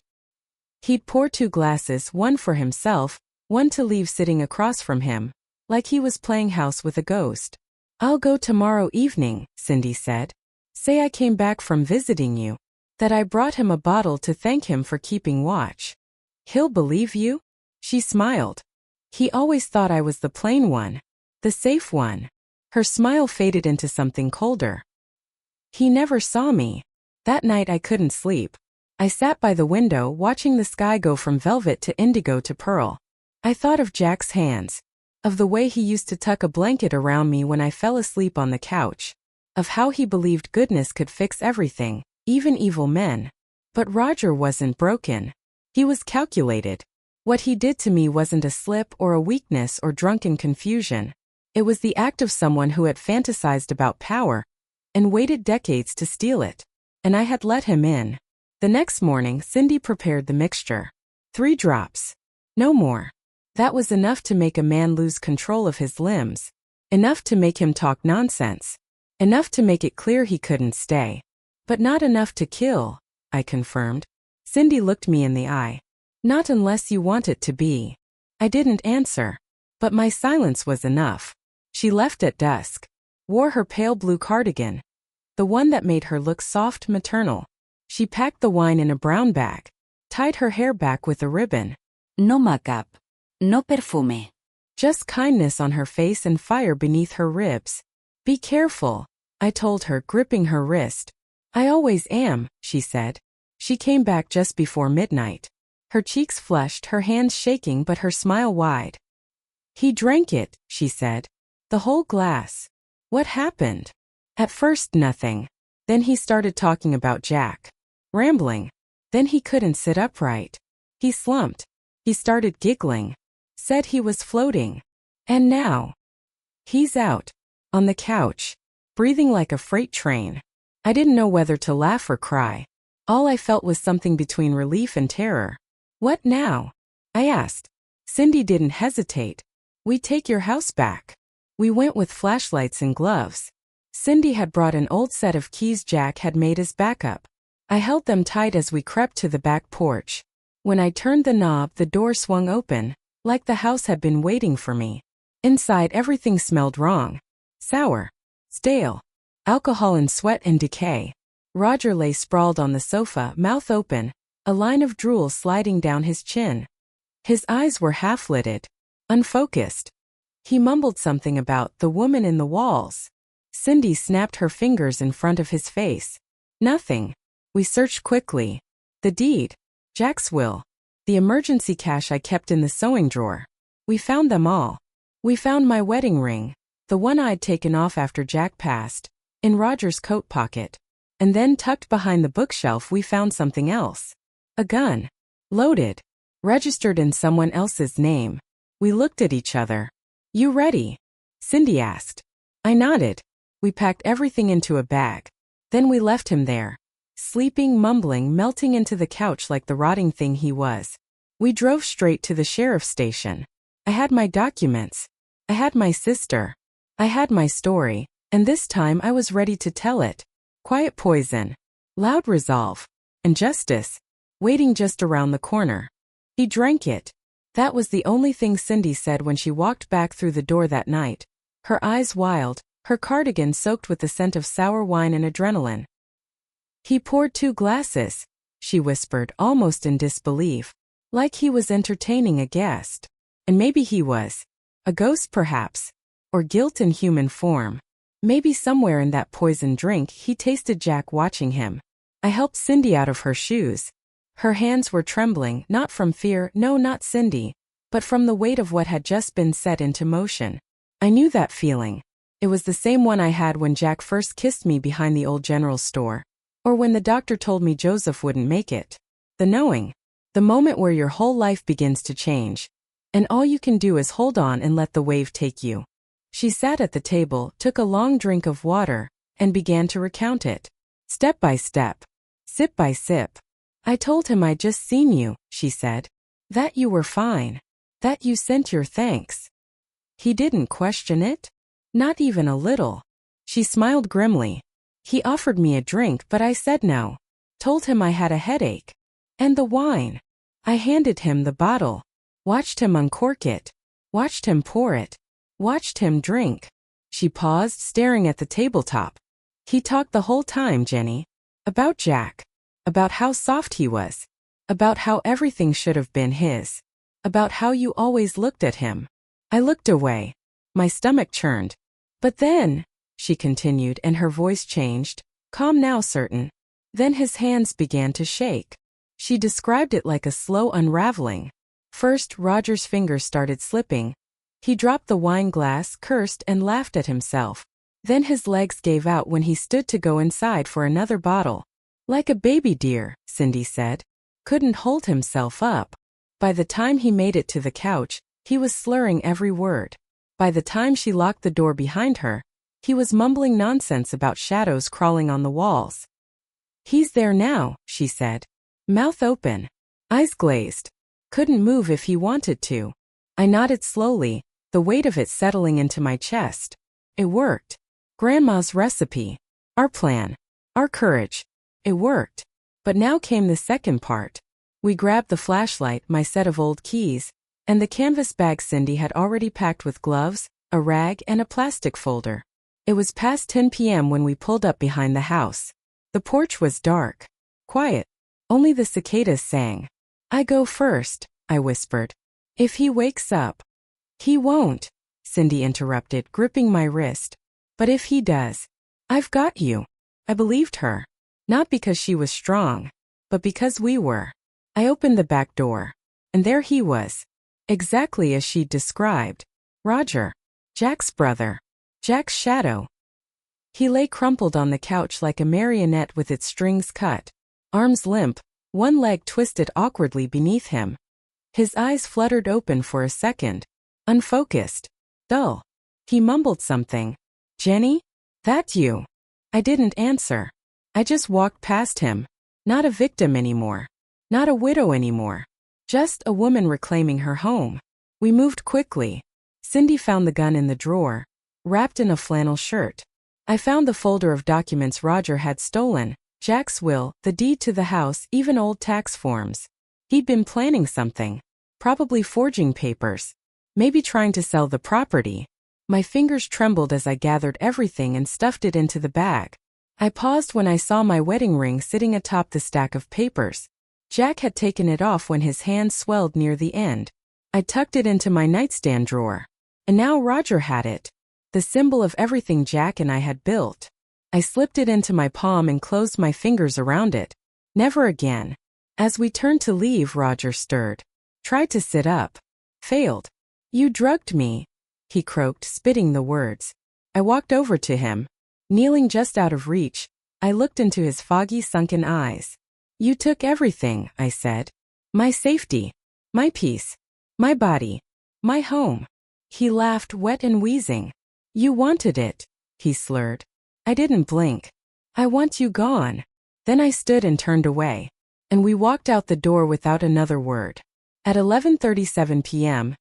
He'd pour 2 glasses, one for himself, one to leave sitting across from him, like he was playing house with a ghost. "I'll go tomorrow evening," Cindy said. "Say I came back from visiting you, that I brought him a bottle to thank him for keeping watch. He'll believe you?" She smiled. "He always thought I was the plain one, the safe one." Her smile faded into something colder. "He never saw me. That night I couldn't sleep. I sat by the window watching the sky go from velvet to indigo to pearl. I thought of Jack's hands, of the way he used to tuck a blanket around me when I fell asleep on the couch, of how he believed goodness could fix everything, even evil men. But Roger wasn't broken. He was calculated. What he did to me wasn't a slip or a weakness or drunken confusion. It was the act of someone who had fantasized about power and waited decades to steal it. And I had let him in." The next morning, Cindy prepared the mixture. 3 drops. No more. That was enough to make a man lose control of his limbs. Enough to make him talk nonsense. Enough to make it clear he couldn't stay. But not enough to kill, I confirmed. Cindy looked me in the eye. "Not unless you want it to be." I didn't answer. But my silence was enough. She left at dusk. Wore her pale blue cardigan, the one that made her look soft maternal. She packed the wine in a brown bag, tied her hair back with a ribbon. No makeup. No perfume. Just kindness on her face and fire beneath her ribs. "Be careful," I told her, gripping her wrist. "I always am," she said. She came back just before midnight. Her cheeks flushed, her hands shaking but her smile wide. "He drank it," she said. "The whole glass." "What happened?" "At first nothing. Then he started talking about Jack. Rambling. Then he couldn't sit upright. He slumped. He started giggling. Said he was floating. And now he's out, on the couch, breathing like a freight train." I didn't know whether to laugh or cry. All I felt was something between relief and terror. "What now?" I asked. Cindy didn't hesitate. "We take your house back." We went with flashlights and gloves. Cindy had brought an old set of keys Jack had made as backup. I held them tight as we crept to the back porch. When I turned the knob, the door swung open, like the house had been waiting for me. Inside, everything smelled wrong. Sour. Stale. Alcohol and sweat and decay. Roger lay sprawled on the sofa, mouth open, a line of drool sliding down his chin. His eyes were half-lidded, unfocused. He mumbled something about the woman in the walls. Cindy snapped her fingers in front of his face. Nothing. We searched quickly. The deed. Jack's will. The emergency cash I kept in the sewing drawer. We found them all. We found my wedding ring, the one I'd taken off after Jack passed, in Roger's coat pocket. And then tucked behind the bookshelf we found something else. A gun. Loaded. Registered in someone else's name. We looked at each other. "You ready?" Cindy asked. I nodded. We packed everything into a bag. Then we left him there, sleeping, mumbling, melting into the couch like the rotting thing he was. We drove straight to the sheriff's station. I had my documents. I had my sister. I had my story, and this time I was ready to tell it. Quiet poison. Loud resolve. And justice. Waiting just around the corner. He drank it. That was the only thing Cindy said when she walked back through the door that night. Her eyes wild, her cardigan soaked with the scent of sour wine and adrenaline. "He poured 2 glasses, she whispered, almost in disbelief. Like he was entertaining a guest. And maybe he was. A ghost perhaps. Or guilt in human form. Maybe somewhere in that poisoned drink he tasted Jack watching him. I helped Cindy out of her shoes. Her hands were trembling, not from fear, no, not Cindy, but from the weight of what had just been set into motion. I knew that feeling. It was the same one I had when Jack first kissed me behind the old general store, or when the doctor told me Joseph wouldn't make it. The knowing. The moment where your whole life begins to change, and all you can do is hold on and let the wave take you. She sat at the table, took a long drink of water, and began to recount it. Step by step. Sip by sip. I told him I'd just seen you, she said. That you were fine. That you sent your thanks. He didn't question it? Not even a little. She smiled grimly. He offered me a drink but I said no. Told him I had a headache. And the wine. I handed him the bottle. Watched him uncork it. Watched him pour it. Watched him drink. She paused, staring at the tabletop. He talked the whole time, Jenny. About Jack. About how soft he was. About how everything should have been his. About how you always looked at him. I looked away. My stomach churned. But then, she continued, and her voice changed, calm now, certain. Then his hands began to shake. She described it like a slow unraveling. First, Roger's fingers started slipping. He dropped the wine glass, cursed, and laughed at himself. Then his legs gave out when he stood to go inside for another bottle. Like a baby deer, Cindy said. Couldn't hold himself up. By the time he made it to the couch, he was slurring every word. By the time she locked the door behind her, he was mumbling nonsense about shadows crawling on the walls. He's there now, she said. Mouth open. Eyes glazed. Couldn't move if he wanted to. I nodded slowly, the weight of it settling into my chest. It worked. Grandma's recipe. Our plan. Our courage. It worked. But now came the second part. We grabbed the flashlight, my set of old keys, and the canvas bag Cindy had already packed with gloves, a rag, and a plastic folder. It was past 10 p.m. when we pulled up behind the house. The porch was dark. Quiet. Only the cicadas sang. I go first, I whispered. If he wakes up. He won't, Cindy interrupted, gripping my wrist. But if he does, I've got you. I believed her. Not because she was strong, but because we were. I opened the back door. And there he was. Exactly as she'd described. Roger. Jack's brother. Jack's shadow. He lay crumpled on the couch like a marionette with its strings cut. Arms limp, one leg twisted awkwardly beneath him. His eyes fluttered open for a second. Unfocused. Dull. He mumbled something. Jenny? That you? I didn't answer. I just walked past him. Not a victim anymore. Not a widow anymore. Just a woman reclaiming her home. We moved quickly. Cindy found the gun in the drawer, wrapped in a flannel shirt. I found the folder of documents Roger had stolen, Jack's will, the deed to the house, even old tax forms. He'd been planning something. Probably forging papers. Maybe trying to sell the property. My fingers trembled as I gathered everything and stuffed it into the bag. I paused when I saw my wedding ring sitting atop the stack of papers. Jack had taken it off when his hand swelled near the end. I tucked it into my nightstand drawer. And now Roger had it. The symbol of everything Jack and I had built. I slipped it into my palm and closed my fingers around it. Never again. As we turned to leave, Roger stirred. Tried to sit up. Failed. You drugged me, he croaked, spitting the words. I walked over to him. Kneeling just out of reach, I looked into his foggy, sunken eyes. You took everything, I said. My safety. My peace. My body. My home. He laughed, wet and wheezing. You wanted it, he slurred. I didn't blink. I want you gone. Then I stood and turned away. And we walked out the door without another word. At 11:37 p.m.,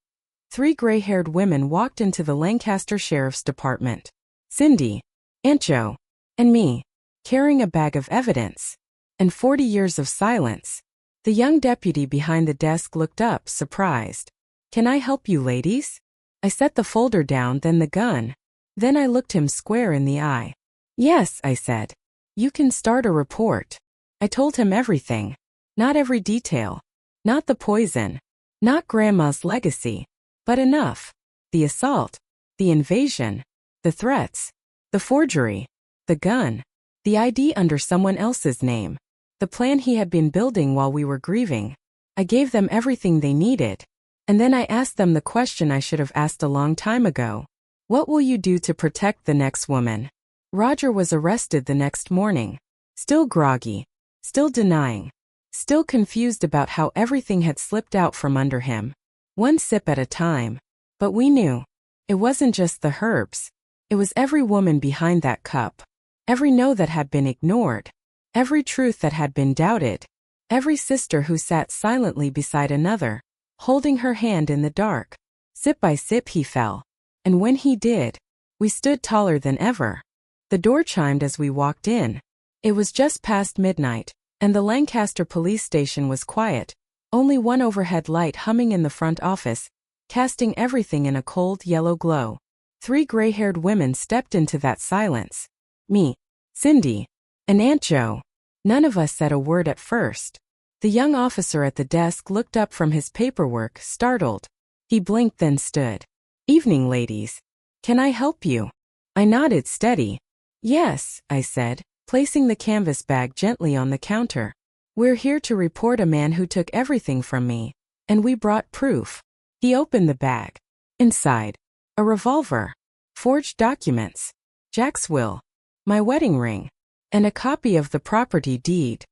3 gray-haired women walked into the Lancaster Sheriff's Department. Cindy, Aunt Jo, and me, carrying a bag of evidence. And 40 years of silence. The young deputy behind the desk looked up, surprised. Can I help you, ladies? I set the folder down, then the gun. Then I looked him square in the eye. Yes, I said. You can start a report. I told him everything. Not every detail. Not the poison. Not Grandma's legacy. But enough. The assault. The invasion. The threats. The forgery. The gun. The ID under someone else's name. The plan he had been building while we were grieving. I gave them everything they needed. And then I asked them the question I should have asked a long time ago. What will you do to protect the next woman? Roger was arrested the next morning. Still groggy. Still denying. Still confused about how everything had slipped out from under him. One sip at a time. But we knew. It wasn't just the herbs. It was every woman behind that cup. Every no that had been ignored. Every truth that had been doubted. Every sister who sat silently beside another, holding her hand in the dark. Sip by sip he fell. And when he did, we stood taller than ever. The door chimed as we walked in. It was just past midnight, and the Lancaster police station was quiet. only one overhead light humming in the front office, casting everything in a cold yellow glow. 3 gray-haired women stepped into that silence. Me, Cindy, and Aunt Jo. None of us said a word at first. The young officer at the desk looked up from his paperwork, startled. He blinked, then stood. "Evening, ladies. Can I help you?" I nodded steady. "Yes," I said, placing the canvas bag gently on the counter. "We're here to report a man who took everything from me, and we brought proof." He opened the bag. Inside, a revolver, forged documents, Jack's will, my wedding ring, and a copy of the property deed.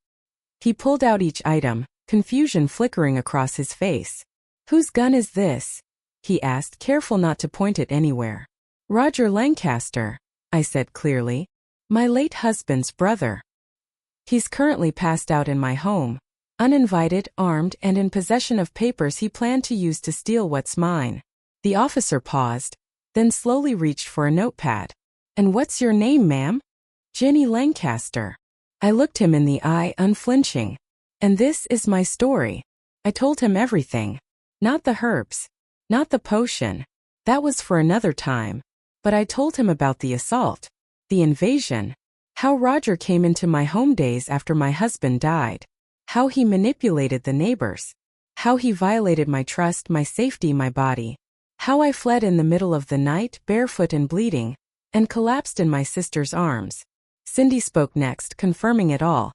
He pulled out each item, confusion flickering across his face. "Whose gun is this?" he asked, careful not to point it anywhere. "Roger Lancaster," I said clearly. "My late husband's brother. He's currently passed out in my home, uninvited, armed, and in possession of papers he planned to use to steal what's mine." The officer paused, then slowly reached for a notepad. "And what's your name, ma'am?" "Jenny Lancaster." I looked him in the eye, unflinching. "And this is my story." I told him everything. Not the herbs. Not the potion. That was for another time. But I told him about the assault. The invasion. How Roger came into my home days after my husband died. How he manipulated the neighbors. How he violated my trust, my safety, my body. How I fled in the middle of the night, barefoot and bleeding, and collapsed in my sister's arms. Cindy spoke next, confirming it all.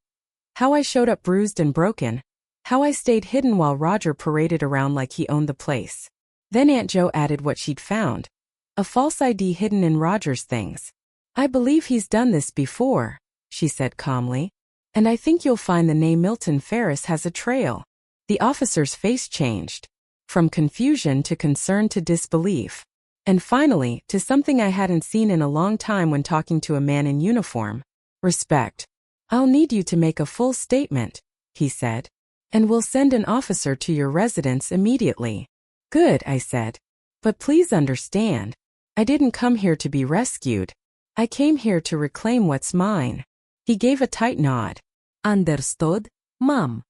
How I showed up bruised and broken. How I stayed hidden while Roger paraded around like he owned the place. Then Aunt Jo added what she'd found. A false ID hidden in Roger's things. "I believe he's done this before," she said calmly. "And I think you'll find the name Milton Ferris has a trail." The officer's face changed. From confusion to concern to disbelief. And finally, to something I hadn't seen in a long time when talking to a man in uniform. Respect. "I'll need you to make a full statement," he said. "And we'll send an officer to your residence immediately." "Good," I said. "But please understand, I didn't come here to be rescued. I came here to reclaim what's mine." He gave a tight nod. "Understood, Mom."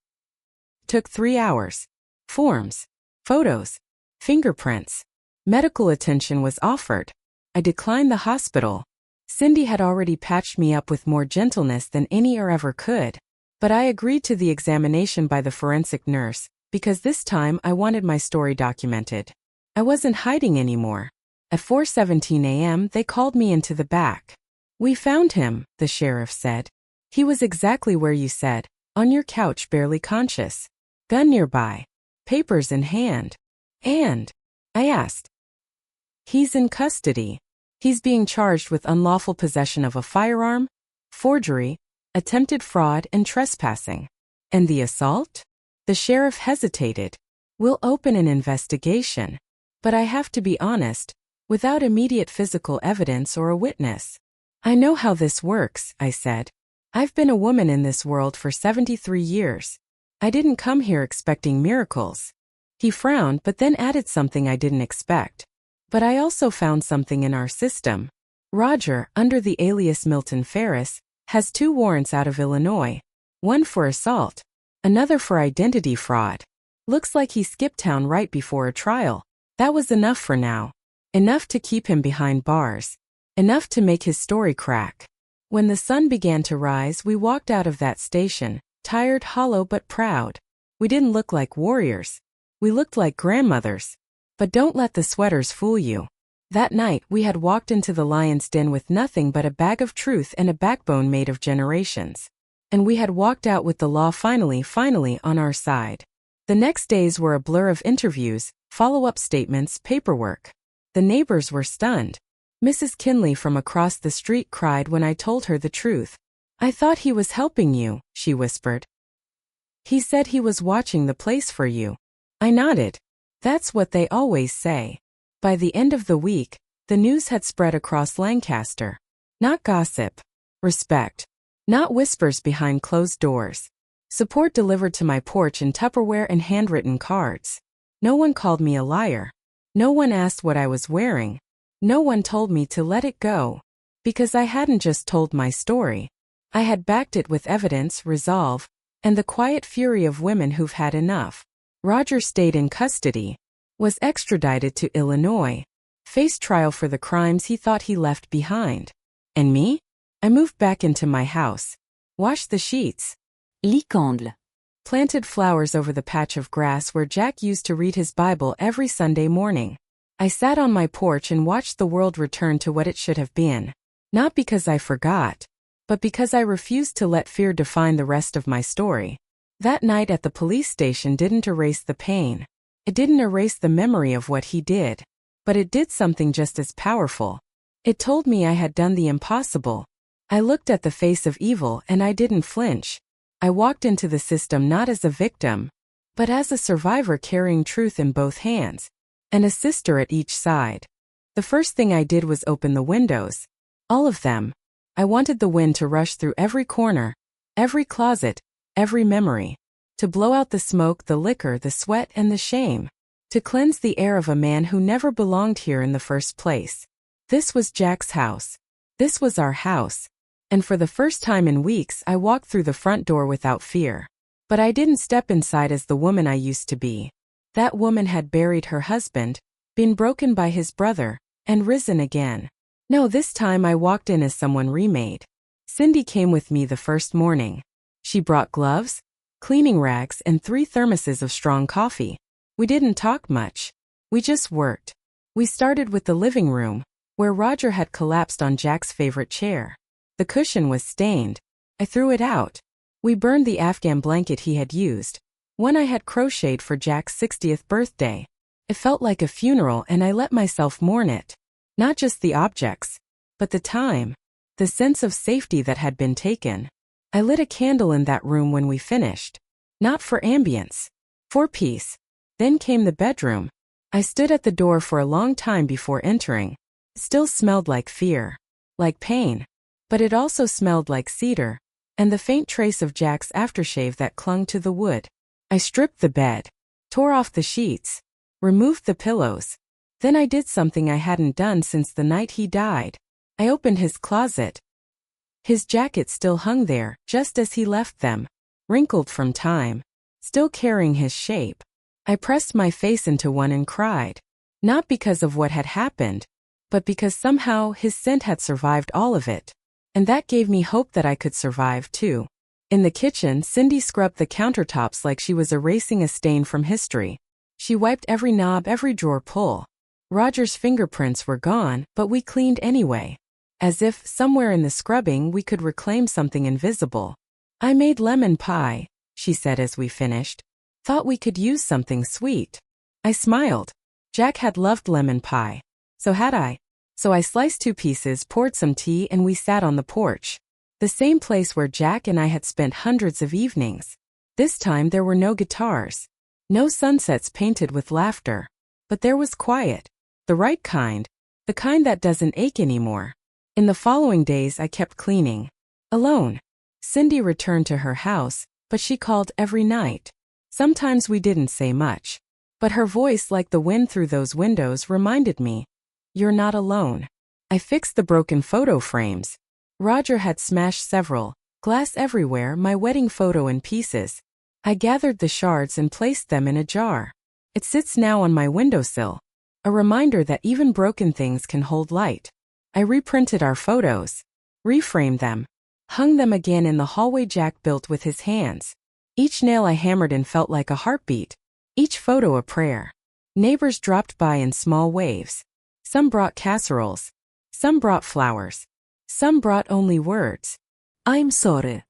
Took 3 hours. Forms, photos, fingerprints. Medical attention was offered. I declined the hospital. Cindy had already patched me up with more gentleness than any or ever could. But I agreed to the examination by the forensic nurse, because this time I wanted my story documented. I wasn't hiding anymore. At 4:17 a.m. they called me into the back. "We found him," the sheriff said. "He was exactly where you said, on your couch, barely conscious. Gun nearby. Papers in hand." "And?" I asked. "He's in custody. He's being charged with unlawful possession of a firearm, forgery, attempted fraud, and trespassing." "And the assault?" The sheriff hesitated. "We'll open an investigation. But I have to be honest, without immediate physical evidence or a witness." "I know how this works," I said. "I've been a woman in this world for 73 years. I didn't come here expecting miracles." He frowned but then added something I didn't expect. "But I also found something in our system. Roger, under the alias Milton Ferris, has 2 warrants out of Illinois. One for assault, another for identity fraud. Looks like he skipped town right before a trial. That was enough for now. Enough to keep him behind bars. Enough to make his story crack." When the sun began to rise, we walked out of that station, tired, hollow, but proud. We didn't look like warriors. We looked like grandmothers. But don't let the sweaters fool you. That night, we had walked into the lion's den with nothing but a bag of truth and a backbone made of generations. And we had walked out with the law finally on our side. The next days were a blur of interviews, follow-up statements, paperwork. The neighbors were stunned. Mrs. Kinley from across the street cried when I told her the truth. "I thought he was helping you," she whispered. "He said he was watching the place for you." I nodded. That's what they always say. By the end of the week, the news had spread across Lancaster. Not gossip. Respect. Not whispers behind closed doors. Support delivered to my porch in Tupperware and handwritten cards. No one called me a liar. No one asked what I was wearing. No one told me to let it go. Because I hadn't just told my story. I had backed it with evidence, resolve, and the quiet fury of women who've had enough. Roger stayed in custody, was extradited to Illinois, faced trial for the crimes he thought he left behind. And me? I moved back into my house, washed the sheets, lit candle, planted flowers over the patch of grass where Jack used to read his Bible every Sunday morning. I sat on my porch and watched the world return to what it should have been. Not because I forgot, but because I refused to let fear define the rest of my story. That night at the police station didn't erase the pain. It didn't erase the memory of what he did. But it did something just as powerful. It told me I had done the impossible. I looked at the face of evil and I didn't flinch. I walked into the system not as a victim, but as a survivor carrying truth in both hands, and a sister at each side. The first thing I did was open the windows. All of them. I wanted the wind to rush through every corner, every closet, every memory. To blow out the smoke, the liquor, the sweat, and the shame. To cleanse the air of a man who never belonged here in the first place. This was Jack's house. This was our house. And for the first time in weeks I walked through the front door without fear. But I didn't step inside as the woman I used to be. That woman had buried her husband, been broken by his brother, and risen again. No, this time I walked in as someone remade. Cindy came with me the first morning. She brought gloves, cleaning rags, and 3 thermoses of strong coffee. We didn't talk much. We just worked. We started with the living room, where Roger had collapsed on Jack's favorite chair. The cushion was stained. I threw it out. We burned the Afghan blanket he had used, one I had crocheted for Jack's 60th birthday. It felt like a funeral and I let myself mourn it. Not just the objects, but the time, the sense of safety that had been taken. I lit a candle in that room when we finished. Not for ambience, for peace. Then came the bedroom. I stood at the door for a long time before entering. It still smelled like fear, like pain, but it also smelled like cedar, and the faint trace of Jack's aftershave that clung to the wood. I stripped the bed, tore off the sheets, removed the pillows. Then I did something I hadn't done since the night he died. I opened his closet. His jacket still hung there, just as he left them, wrinkled from time, still carrying his shape. I pressed my face into one and cried. Not because of what had happened, but because somehow his scent had survived all of it. And that gave me hope that I could survive too. In the kitchen, Cindy scrubbed the countertops like she was erasing a stain from history. She wiped every knob, every drawer pull. Roger's fingerprints were gone, but we cleaned anyway. As if, somewhere in the scrubbing, we could reclaim something invisible. I made lemon pie, she said as we finished. Thought we could use something sweet. I smiled. Jack had loved lemon pie. So had I. So I sliced 2 pieces, poured some tea, and we sat on the porch. The same place where Jack and I had spent hundreds of evenings. This time there were no guitars. No sunsets painted with laughter. But there was quiet. The right kind. The kind that doesn't ache anymore. In the following days I kept cleaning. Alone. Cindy returned to her house, but she called every night. Sometimes we didn't say much. But her voice, like the wind through those windows, reminded me, "You're not alone." I fixed the broken photo frames. Roger had smashed several, glass everywhere, my wedding photo in pieces. I gathered the shards and placed them in a jar. It sits now on my windowsill. A reminder that even broken things can hold light. I reprinted our photos, reframed them, hung them again in the hallway Jack built with his hands. Each nail I hammered in felt like a heartbeat. Each photo a prayer. Neighbors dropped by in small waves. Some brought casseroles. Some brought flowers. Some brought only words. "I'm sorry."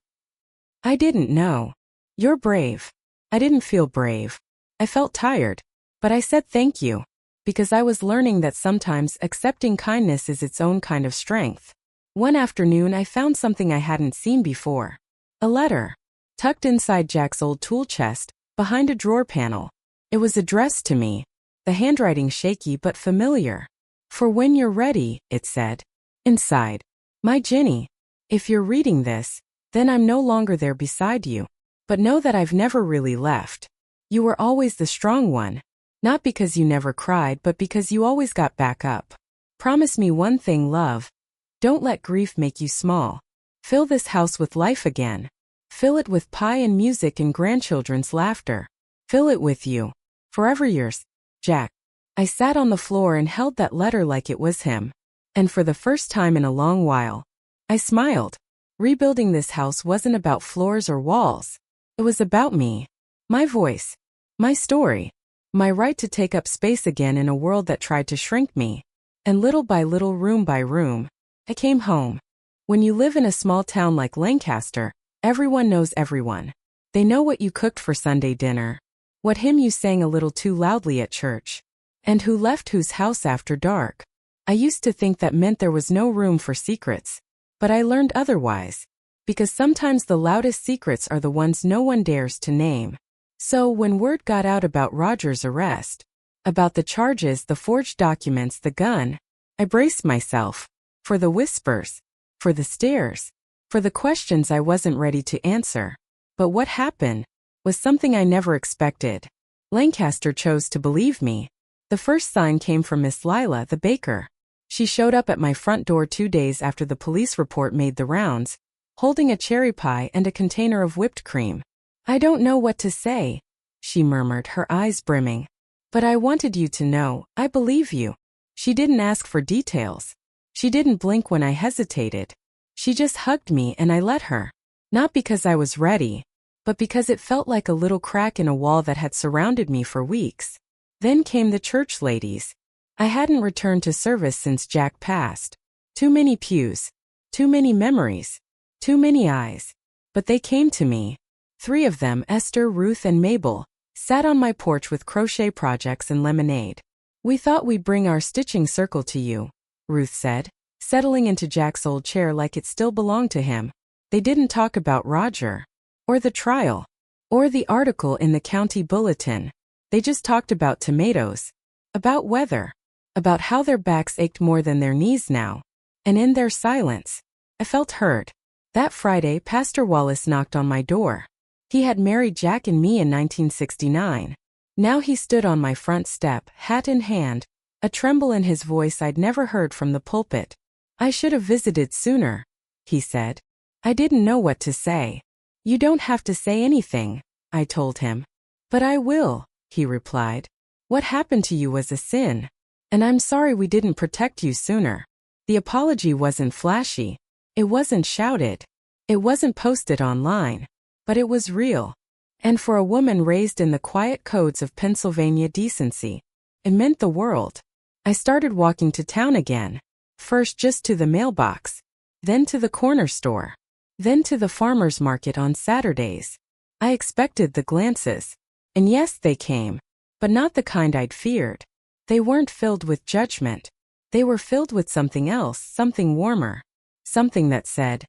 I didn't know. "You're brave." I didn't feel brave. I felt tired. But I said thank you. Because I was learning that sometimes accepting kindness is its own kind of strength. One afternoon I found something I hadn't seen before. A letter. Tucked inside Jack's old tool chest, behind a drawer panel. It was addressed to me. The handwriting shaky but familiar. "For when you're ready," it said. Inside. "My Ginny, if you're reading this, then I'm no longer there beside you. But know that I've never really left. You were always the strong one. Not because you never cried, but because you always got back up. Promise me one thing, love. Don't let grief make you small. Fill this house with life again. Fill it with pie and music and grandchildren's laughter. Fill it with you. Forever yours, Jack. I sat on the floor and held that letter like it was him. And for the first time in a long while, I smiled. Rebuilding this house wasn't about floors or walls. It was about me. My voice. My story. My right to take up space again in a world that tried to shrink me. And little by little, room by room, I came home. When you live in a small town like Lancaster, everyone knows everyone. They know what you cooked for Sunday dinner, what hymn you sang a little too loudly at church, and who left whose house after dark. I used to think that meant there was no room for secrets, but I learned otherwise, because sometimes the loudest secrets are the ones no one dares to name. So when word got out about Roger's arrest, about the charges, the forged documents, the gun, I braced myself for the whispers, for the stares, for the questions I wasn't ready to answer. But what happened was something I never expected. Lancaster chose to believe me. The first sign came from Miss Lila, the baker. She showed up at my front door 2 days after the police report made the rounds, holding a cherry pie and a container of whipped cream. "I don't know what to say," she murmured, her eyes brimming. "But I wanted you to know, I believe you." She didn't ask for details. She didn't blink when I hesitated. She just hugged me and I let her. Not because I was ready, but because it felt like a little crack in a wall that had surrounded me for weeks. Then came the church ladies. I hadn't returned to service since Jack passed. Too many pews. Too many memories. Too many eyes. But they came to me. 3 of them, Esther, Ruth, and Mabel, sat on my porch with crochet projects and lemonade. "We thought we'd bring our stitching circle to you," Ruth said, settling into Jack's old chair like it still belonged to him. They didn't talk about Roger, or the trial, or the article in the county bulletin. They just talked about tomatoes, about weather, about how their backs ached more than their knees now. And in their silence, I felt heard. That Friday, Pastor Wallace knocked on my door. He had married Jack and me in 1969. Now he stood on my front step, hat in hand, a tremble in his voice I'd never heard from the pulpit. "I should have visited sooner," he said. I didn't know what to say. "You don't have to say anything," I told him. "But I will," he replied. "What happened to you was a sin. And I'm sorry we didn't protect you sooner." The apology wasn't flashy. It wasn't shouted. It wasn't posted online. But it was real. And for a woman raised in the quiet codes of Pennsylvania decency, it meant the world. I started walking to town again. First just to the mailbox. Then to the corner store. Then to the farmer's market on Saturdays. I expected the glances. And yes, they came. But not the kind I'd feared. They weren't filled with judgment. They were filled with something else, something warmer. Something that said,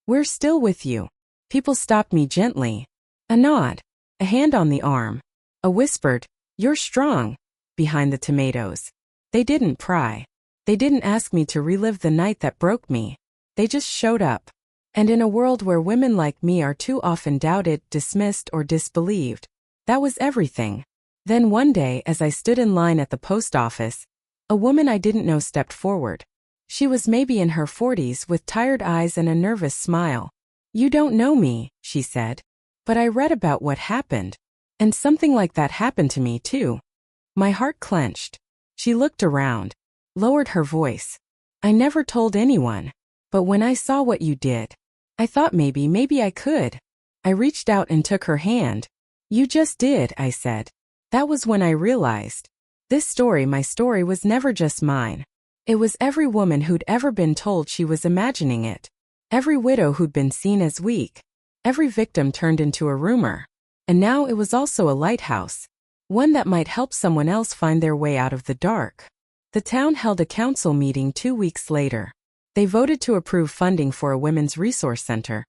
"We're still with you." People stopped me gently. A nod. A hand on the arm. A whispered, "You're strong," behind the tomatoes. They didn't pry. They didn't ask me to relive the night that broke me. They just showed up. And in a world where women like me are too often doubted, dismissed, or disbelieved, that was everything. Then one day, as I stood in line at the post office, a woman I didn't know stepped forward. She was maybe in her 40s with tired eyes and a nervous smile. "You don't know me," she said. "But I read about what happened. And something like that happened to me too." My heart clenched. She looked around, lowered her voice. "I never told anyone. But when I saw what you did, I thought maybe I could." I reached out and took her hand. "You just did," I said. That was when I realized. This story, my story, was never just mine. It was every woman who'd ever been told she was imagining it. Every widow who'd been seen as weak. Every victim turned into a rumor. And now it was also a lighthouse. One that might help someone else find their way out of the dark. The town held a council meeting 2 weeks later. They voted to approve funding for a women's resource center.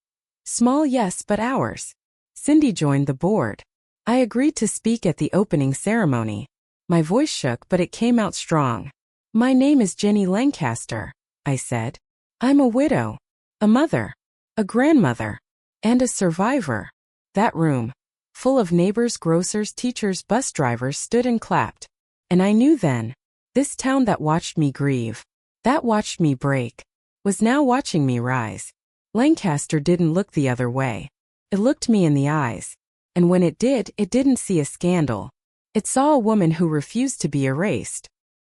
Small, yes, but ours. Cindy joined the board. I agreed to speak at the opening ceremony. My voice shook, but it came out strong. "My name is Jenny Lancaster," I said. "I'm a widow, a mother, a grandmother, and a survivor." That room, full of neighbors, grocers, teachers, bus drivers, stood and clapped. And I knew then, this town that watched me grieve, that watched me break, was now watching me rise. Lancaster didn't look the other way. It looked me in the eyes. And when it didn't see a scandal. It saw a woman who refused to be erased.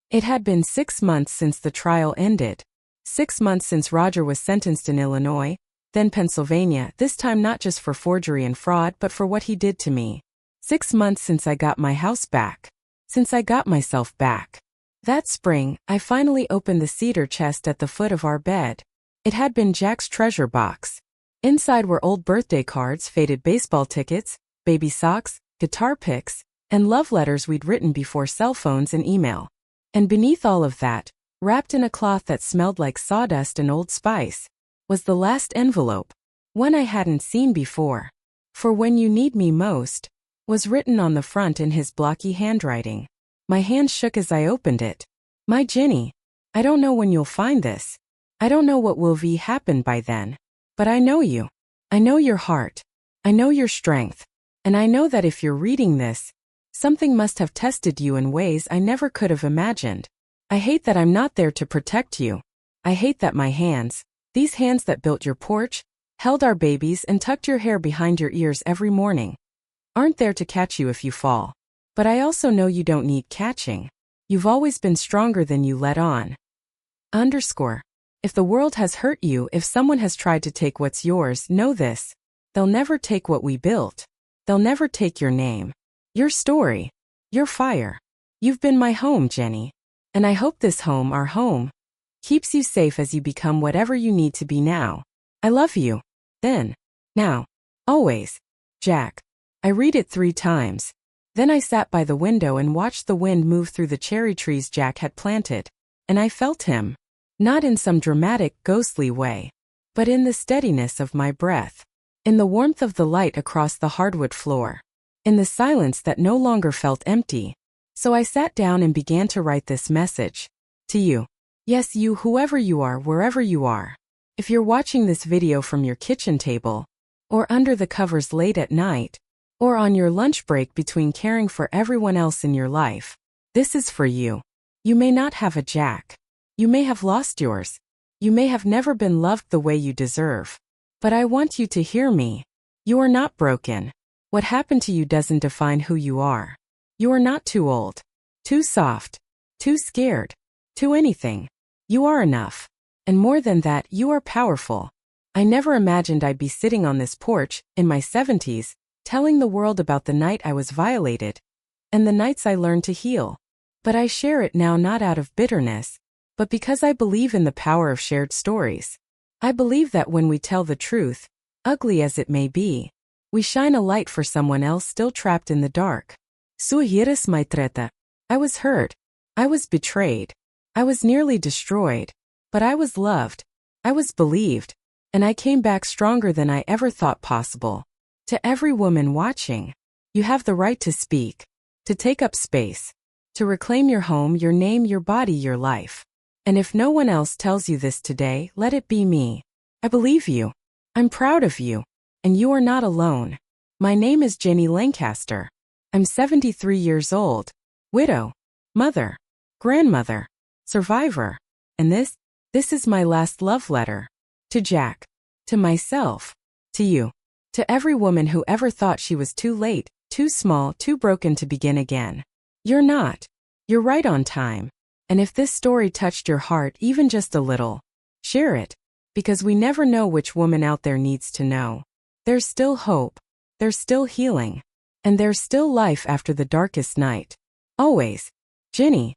It had been 6 months since the trial ended. 6 months since Roger was sentenced in Illinois, then Pennsylvania, this time not just for forgery and fraud but for what he did to me. 6 months since I got my house back. Since I got myself back. That spring, I finally opened the cedar chest at the foot of our bed. It had been Jack's treasure box. Inside were old birthday cards, faded baseball tickets, baby socks, guitar picks, and love letters we'd written before cell phones and email. And beneath all of that, wrapped in a cloth that smelled like sawdust and Old Spice, was the last envelope, one I hadn't seen before. For when you need me most, was written on the front in his blocky handwriting. My hand shook as I opened it. My Ginny, I don't know when you'll find this. I don't know what will be happen by then. But I know you. I know your heart. I know your strength. And I know that if you're reading this, something must have tested you in ways I never could have imagined. I hate that I'm not there to protect you. I hate that my hands, these hands that built your porch, held our babies and tucked your hair behind your ears every morning, aren't there to catch you if you fall. But I also know you don't need catching. You've always been stronger than you let on. If the world has hurt you, if someone has tried to take what's yours, know this. They'll never take what we built. They'll never take your name. Your story. Your fire. You've been my home, Jenny. And I hope this home, our home, keeps you safe as you become whatever you need to be now. I love you. Then. Now. Always. Jack. I read it 3 times. Then I sat by the window and watched the wind move through the cherry trees Jack had planted. And I felt him. Not in some dramatic, ghostly way, but in the steadiness of my breath. In the warmth of the light across the hardwood floor. In the silence that no longer felt empty. So I sat down and began to write this message. To you. Yes, you, whoever you are, wherever you are. If you're watching this video from your kitchen table, or under the covers late at night, or on your lunch break between caring for everyone else in your life, this is for you. You may not have a Jack. You may have lost yours. You may have never been loved the way you deserve. But I want you to hear me. You are not broken. What happened to you doesn't define who you are. You are not too old, too soft, too scared, too anything. You are enough. And more than that, you are powerful. I never imagined I'd be sitting on this porch, in my 70s, telling the world about the night I was violated, and the nights I learned to heal. But I share it now not out of bitterness, but because I believe in the power of shared stories. I believe that when we tell the truth, ugly as it may be, we shine a light for someone else still trapped in the dark. I was hurt. I was betrayed. I was nearly destroyed. But I was loved. I was believed. And I came back stronger than I ever thought possible. To every woman watching, you have the right to speak, to take up space, to reclaim your home, your name, your body, your life. And if no one else tells you this today, let it be me. I believe you. I'm proud of you. And you are not alone. My name is Jenny Lancaster. I'm 73 years old, widow, mother, grandmother, survivor. And this is my last love letter. To Jack. To myself. To you. To every woman who ever thought she was too late, too small, too broken to begin again. You're not. You're right on time. And if this story touched your heart even just a little, share it. Because we never know which woman out there needs to know. There's still hope. There's still healing. And there's still life after the darkest night. Always. Ginny.